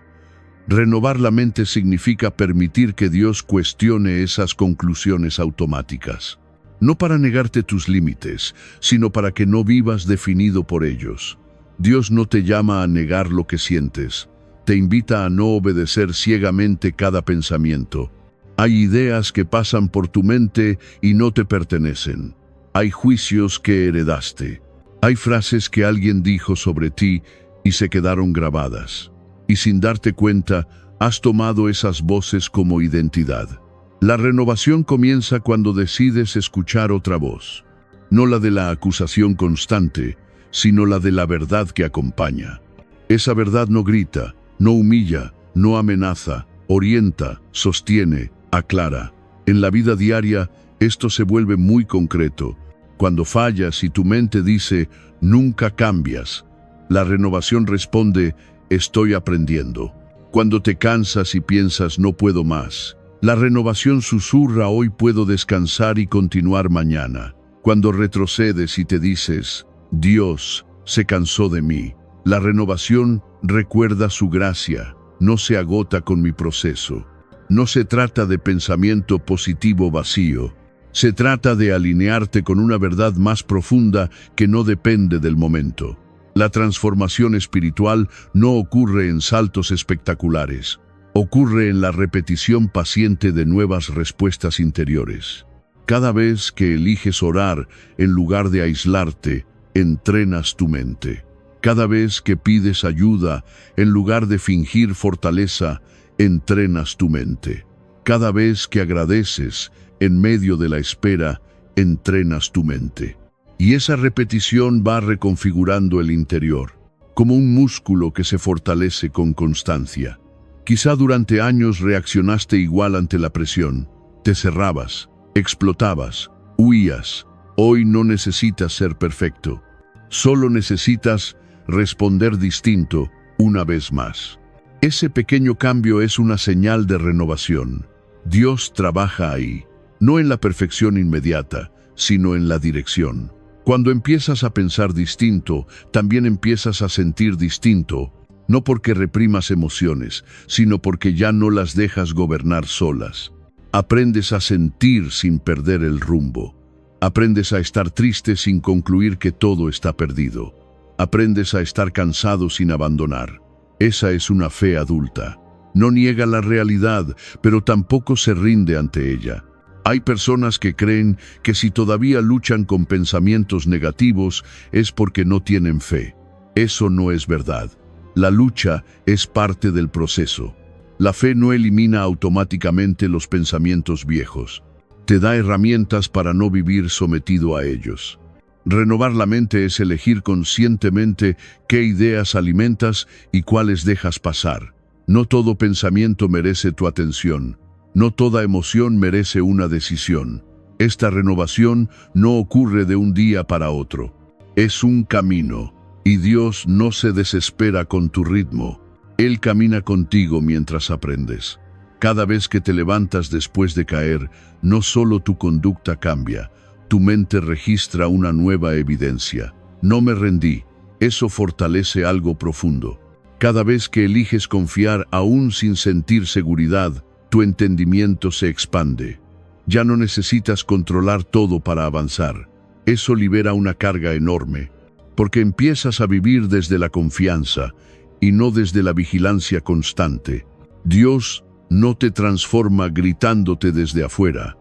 Renovar la mente significa permitir que Dios cuestione esas conclusiones automáticas. No para negarte tus límites, sino para que no vivas definido por ellos. Dios no te llama a negar lo que sientes, te invita a no obedecer ciegamente cada pensamiento. Hay ideas que pasan por tu mente y no te pertenecen. Hay juicios que heredaste. Hay frases que alguien dijo sobre ti y se quedaron grabadas. Y sin darte cuenta, has tomado esas voces como identidad. La renovación comienza cuando decides escuchar otra voz. No la de la acusación constante, sino la de la verdad que acompaña. Esa verdad no grita, no humilla, no amenaza, orienta, sostiene, aclara. En la vida diaria, esto se vuelve muy concreto. Cuando fallas y tu mente dice, nunca cambias, la renovación responde, estoy aprendiendo. Cuando te cansas y piensas, no puedo más, la renovación susurra, hoy puedo descansar y continuar mañana. Cuando retrocedes y te dices, Dios se cansó de mí, la renovación recuerda su gracia, no se agota con mi proceso. No se trata de pensamiento positivo vacío, se trata de alinearte con una verdad más profunda que no depende del momento. La transformación espiritual no ocurre en saltos espectaculares, ocurre en la repetición paciente de nuevas respuestas interiores. Cada vez que eliges orar en lugar de aislarte, entrenas tu mente. Cada vez que pides ayuda en lugar de fingir fortaleza, entrenas tu mente. Cada vez que agradeces en medio de la espera, entrenas tu mente. Y esa repetición va reconfigurando el interior, como un músculo que se fortalece con constancia. Quizá durante años reaccionaste igual ante la presión, te cerrabas, explotabas, huías. Hoy no necesitas ser perfecto, solo necesitas responder distinto una vez más. Ese pequeño cambio es una señal de renovación. Dios trabaja ahí, no en la perfección inmediata, sino en la dirección. Cuando empiezas a pensar distinto, también empiezas a sentir distinto, no porque reprimas emociones, sino porque ya no las dejas gobernar solas. Aprendes a sentir sin perder el rumbo. Aprendes a estar triste sin concluir que todo está perdido. Aprendes a estar cansado sin abandonar. Esa es una fe adulta. No niega la realidad, pero tampoco se rinde ante ella. Hay personas que creen que si todavía luchan con pensamientos negativos es porque no tienen fe. Eso no es verdad. La lucha es parte del proceso. La fe no elimina automáticamente los pensamientos viejos. Te da herramientas para no vivir sometido a ellos. Renovar la mente es elegir conscientemente qué ideas alimentas y cuáles dejas pasar. No todo pensamiento merece tu atención. No toda emoción merece una decisión. Esta renovación no ocurre de un día para otro. Es un camino, y Dios no se desespera con tu ritmo. Él camina contigo mientras aprendes. Cada vez que te levantas después de caer, no solo tu conducta cambia, tu mente registra una nueva evidencia. No me rendí. Eso fortalece algo profundo. Cada vez que eliges confiar aún sin sentir seguridad, tu entendimiento se expande. Ya no necesitas controlar todo para avanzar. Eso libera una carga enorme, porque empiezas a vivir desde la confianza y no desde la vigilancia constante. Dios no te transforma gritándote desde afuera,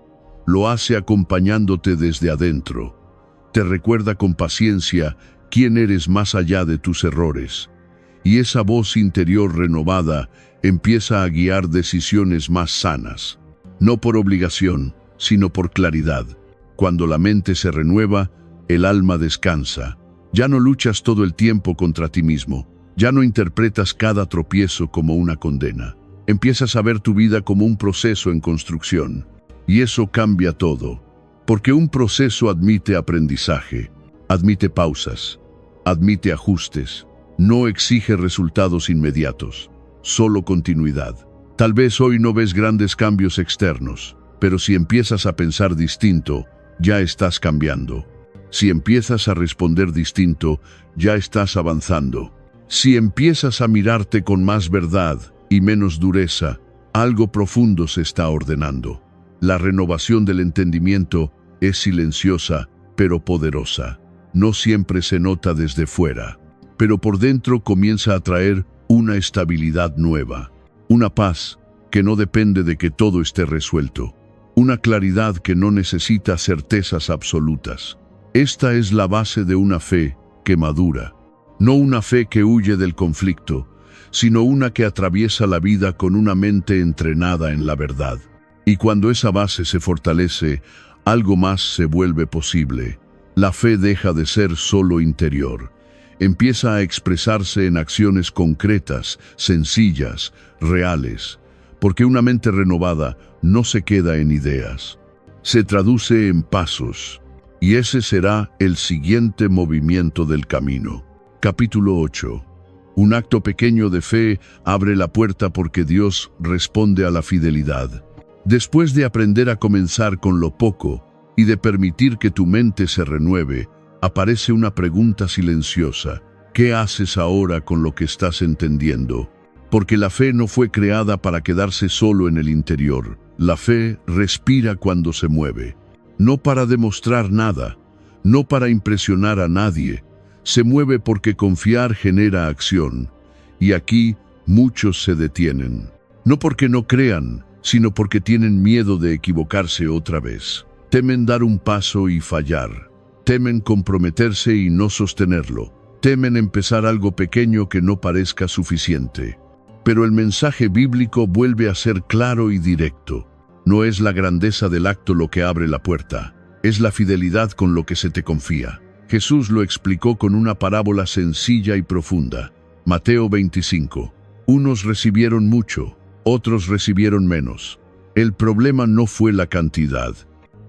lo hace acompañándote desde adentro. Te recuerda con paciencia quién eres más allá de tus errores. Y esa voz interior renovada empieza a guiar decisiones más sanas. No por obligación, sino por claridad. Cuando la mente se renueva, el alma descansa. Ya no luchas todo el tiempo contra ti mismo. Ya no interpretas cada tropiezo como una condena. Empiezas a ver tu vida como un proceso en construcción. Y eso cambia todo. Porque un proceso admite aprendizaje, admite pausas, admite ajustes. No exige resultados inmediatos, solo continuidad. Tal vez hoy no ves grandes cambios externos, pero si empiezas a pensar distinto, ya estás cambiando. Si empiezas a responder distinto, ya estás avanzando. Si empiezas a mirarte con más verdad y menos dureza, algo profundo se está ordenando. La renovación del entendimiento es silenciosa, pero poderosa. No siempre se nota desde fuera, pero por dentro comienza a traer una estabilidad nueva, una paz que no depende de que todo esté resuelto, una claridad que no necesita certezas absolutas. Esta es la base de una fe que madura, no una fe que huye del conflicto, sino una que atraviesa la vida con una mente entrenada en la verdad. Y cuando esa base se fortalece, algo más se vuelve posible. La fe deja de ser solo interior. Empieza a expresarse en acciones concretas, sencillas, reales, porque una mente renovada no se queda en ideas, se traduce en pasos, y ese será el siguiente movimiento del camino. Capítulo 8. Un acto pequeño de fe abre la puerta porque Dios responde a la fidelidad. Después de aprender a comenzar con lo poco y de permitir que tu mente se renueve, aparece una pregunta silenciosa. ¿Qué haces ahora con lo que estás entendiendo? Porque la fe no fue creada para quedarse solo en el interior. La fe respira cuando se mueve. No para demostrar nada, no para impresionar a nadie. Se mueve porque confiar genera acción. Y aquí muchos se detienen. No porque no crean, sino porque tienen miedo de equivocarse otra vez. Temen dar un paso y fallar. Temen comprometerse y no sostenerlo. Temen empezar algo pequeño que no parezca suficiente. Pero el mensaje bíblico vuelve a ser claro y directo. No es la grandeza del acto lo que abre la puerta, es la fidelidad con lo que se te confía. Jesús lo explicó con una parábola sencilla y profunda. Mateo 25. Unos recibieron mucho, otros recibieron menos. El problema no fue la cantidad.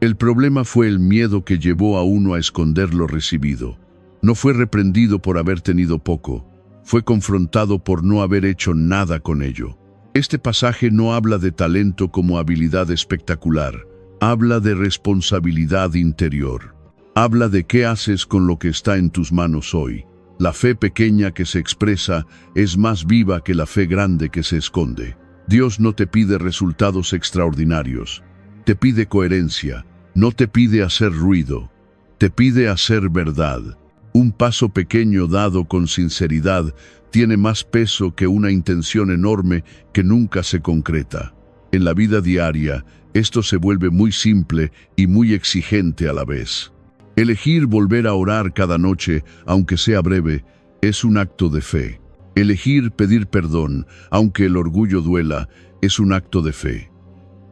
El problema fue el miedo que llevó a uno a esconder lo recibido. No fue reprendido por haber tenido poco, fue confrontado por no haber hecho nada con ello. Este pasaje no habla de talento como habilidad espectacular, habla de responsabilidad interior. Habla de qué haces con lo que está en tus manos hoy. La fe pequeña que se expresa es más viva que la fe grande que se esconde. Dios no te pide resultados extraordinarios, te pide coherencia, no te pide hacer ruido, te pide hacer verdad. Un paso pequeño dado con sinceridad tiene más peso que una intención enorme que nunca se concreta. En la vida diaria, esto se vuelve muy simple y muy exigente a la vez. Elegir volver a orar cada noche, aunque sea breve, es un acto de fe. Elegir pedir perdón, aunque el orgullo duela, es un acto de fe.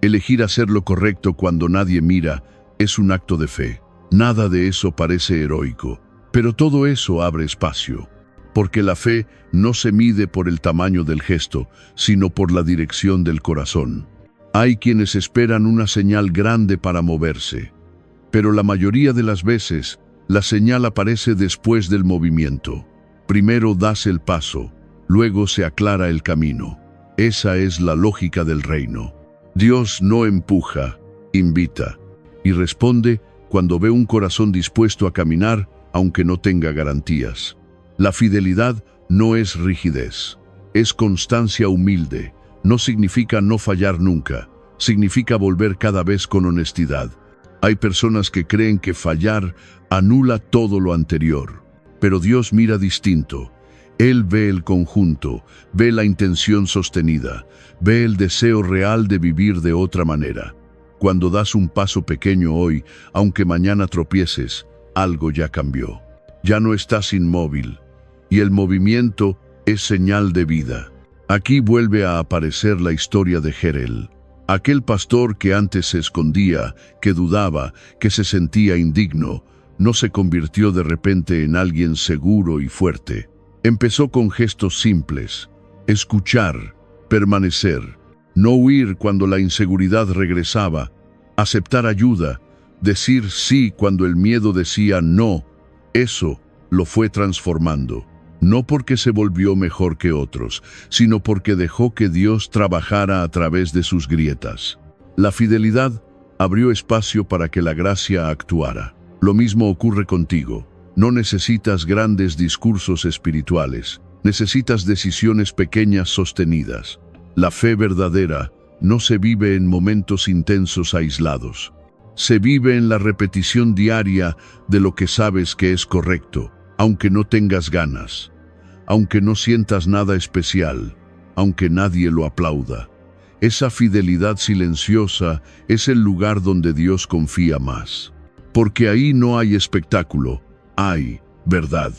Elegir hacer lo correcto cuando nadie mira, es un acto de fe. Nada de eso parece heroico, pero todo eso abre espacio. Porque la fe no se mide por el tamaño del gesto, sino por la dirección del corazón. Hay quienes esperan una señal grande para moverse, pero la mayoría de las veces, la señal aparece después del movimiento. Primero das el paso, luego se aclara el camino. Esa es la lógica del reino. Dios no empuja, invita, y responde cuando ve un corazón dispuesto a caminar, aunque no tenga garantías. La fidelidad no es rigidez, es constancia humilde. No significa no fallar nunca, significa volver cada vez con honestidad. Hay personas que creen que fallar anula todo lo anterior, pero Dios mira distinto. Él ve el conjunto, ve la intención sostenida, ve el deseo real de vivir de otra manera. Cuando das un paso pequeño hoy, aunque mañana tropieces, algo ya cambió. Ya no estás inmóvil, y el movimiento es señal de vida. Aquí vuelve a aparecer la historia de Jerel, aquel pastor que antes se escondía, que dudaba, que se sentía indigno, no se convirtió de repente en alguien seguro y fuerte. Empezó con gestos simples: escuchar, permanecer, no huir cuando la inseguridad regresaba, aceptar ayuda, decir sí cuando el miedo decía no. Eso lo fue transformando, no porque se volvió mejor que otros, sino porque dejó que Dios trabajara a través de sus grietas. La fidelidad abrió espacio para que la gracia actuara. Lo mismo ocurre contigo. No necesitas grandes discursos espirituales, necesitas decisiones pequeñas sostenidas. La fe verdadera no se vive en momentos intensos aislados. Se vive en la repetición diaria de lo que sabes que es correcto, aunque no tengas ganas, aunque no sientas nada especial, aunque nadie lo aplauda. Esa fidelidad silenciosa es el lugar donde Dios confía más. Porque ahí no hay espectáculo, hay verdad.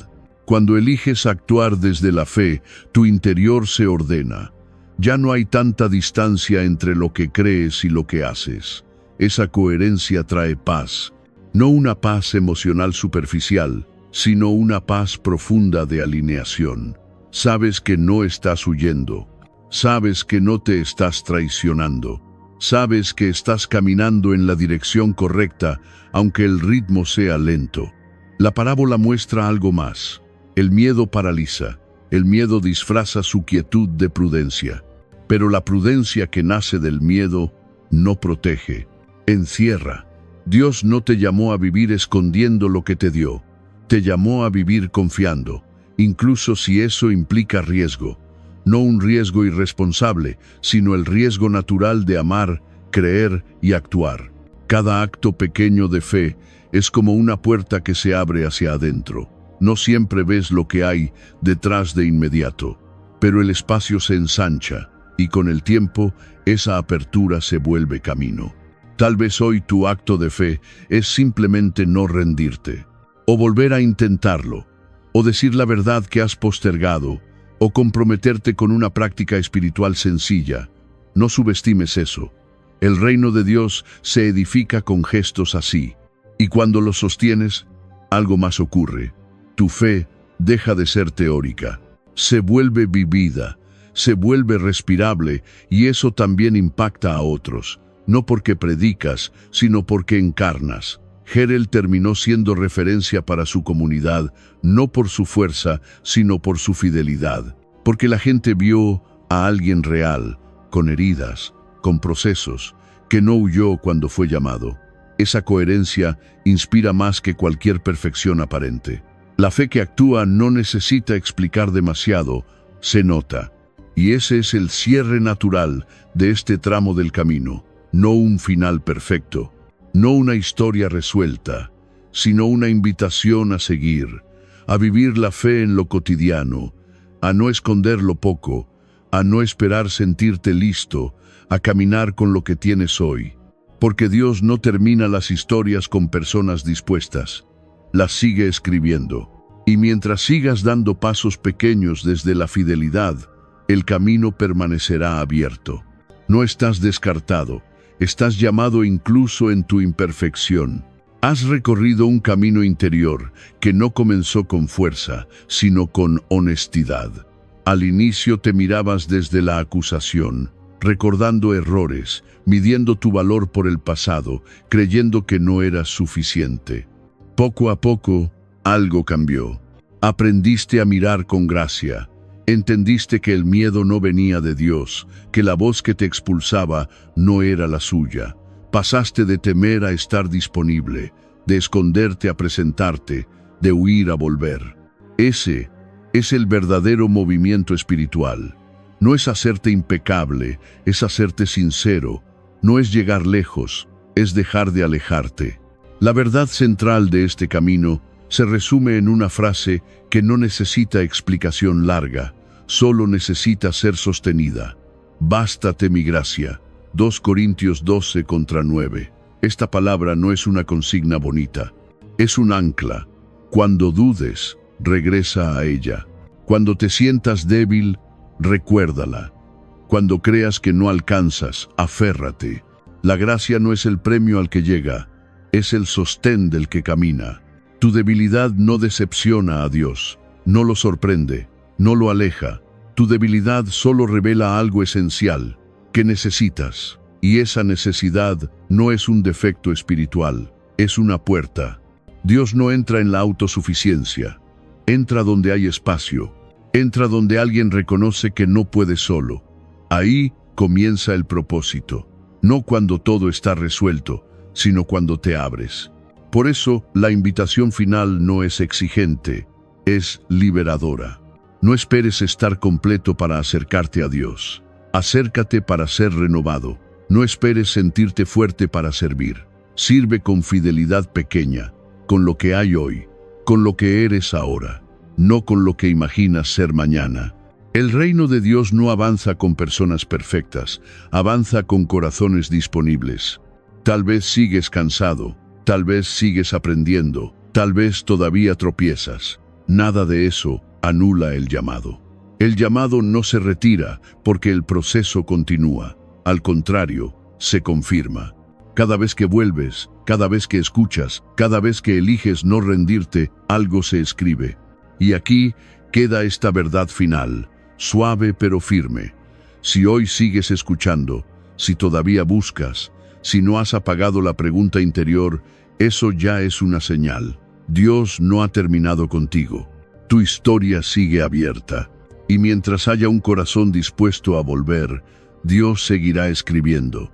Cuando eliges actuar desde la fe, tu interior se ordena. Ya no hay tanta distancia entre lo que crees y lo que haces. Esa coherencia trae paz, no una paz emocional superficial, sino una paz profunda de alineación. Sabes que no estás huyendo, sabes que no te estás traicionando, sabes que estás caminando en la dirección correcta, aunque el ritmo sea lento. La parábola muestra algo más. El miedo paraliza, el miedo disfraza su quietud de prudencia, pero la prudencia que nace del miedo no protege, encierra. Dios no te llamó a vivir escondiendo lo que te dio, te llamó a vivir confiando, incluso si eso implica riesgo. No un riesgo irresponsable, sino el riesgo natural de amar, creer y actuar. Cada acto pequeño de fe es como una puerta que se abre hacia adentro. No siempre ves lo que hay detrás de inmediato, pero el espacio se ensancha y con el tiempo esa apertura se vuelve camino. Tal vez hoy tu acto de fe es simplemente no rendirte, o volver a intentarlo, o decir la verdad que has postergado, o comprometerte con una práctica espiritual sencilla. No subestimes eso. El reino de Dios se edifica con gestos así, y cuando los sostienes, algo más ocurre. Tu fe deja de ser teórica, se vuelve vivida, se vuelve respirable, y eso también impacta a otros, no porque predicas, sino porque encarnas. Jerel terminó siendo referencia para su comunidad, no por su fuerza, sino por su fidelidad, porque la gente vio a alguien real, con heridas, con procesos, que no huyó cuando fue llamado. Esa coherencia inspira más que cualquier perfección aparente. La fe que actúa no necesita explicar demasiado, se nota. Y ese es el cierre natural de este tramo del camino, no un final perfecto, no una historia resuelta, sino una invitación a seguir, a vivir la fe en lo cotidiano, a no esconder lo poco, a no esperar sentirte listo, a caminar con lo que tienes hoy. Porque Dios no termina las historias con personas dispuestas, las sigue escribiendo. Y mientras sigas dando pasos pequeños desde la fidelidad, el camino permanecerá abierto. No estás descartado, estás llamado incluso en tu imperfección. Has recorrido un camino interior que no comenzó con fuerza, sino con honestidad. Al inicio te mirabas desde la acusación, recordando errores, midiendo tu valor por el pasado, creyendo que no eras suficiente. Poco a poco, algo cambió. Aprendiste a mirar con gracia, Entendiste que el miedo no venía de Dios, que la voz que te expulsaba no era la suya. Pasaste de temer a estar disponible, de esconderte a presentarte, de huir a volver. Ese es el verdadero movimiento espiritual. No es hacerte impecable, es hacerte sincero. No es llegar lejos, es dejar de alejarte. La verdad central de este camino se resume en una frase que no necesita explicación larga, solo necesita ser sostenida. Bástate mi gracia. 2 Corintios 12:9. Esta palabra no es una consigna bonita, es un ancla. Cuando dudes, regresa a ella. Cuando te sientas débil, recuérdala. Cuando creas que no alcanzas, aférrate. La gracia no es el premio al que llega, es el sostén del que camina. Tu debilidad no decepciona a Dios, no lo sorprende, no lo aleja. Tu debilidad solo revela algo esencial que necesitas, y esa necesidad no es un defecto espiritual, es una puerta. Dios no entra en la autosuficiencia, entra donde hay espacio, entra donde alguien reconoce que no puede solo. Ahí comienza el propósito, no cuando todo está resuelto, sino cuando te abres. Por eso, la invitación final no es exigente, es liberadora. No esperes estar completo para acercarte a Dios. Acércate para ser renovado. No esperes sentirte fuerte para servir. Sirve con fidelidad pequeña, con lo que hay hoy, con lo que eres ahora, no con lo que imaginas ser mañana. El reino de Dios no avanza con personas perfectas, avanza con corazones disponibles. Tal vez sigues cansado, tal vez sigues aprendiendo, tal vez todavía tropiezas. Nada de eso anula el llamado. El llamado no se retira porque el proceso continúa. Al contrario, se confirma. Cada vez que vuelves, cada vez que escuchas, cada vez que eliges no rendirte, algo se escribe. Y aquí queda esta verdad final, suave pero firme. Si hoy sigues escuchando, si todavía buscas, si no has apagado la pregunta interior, eso ya es una señal. Dios no ha terminado contigo. Tu historia sigue abierta. Y mientras haya un corazón dispuesto a volver, Dios seguirá escribiendo.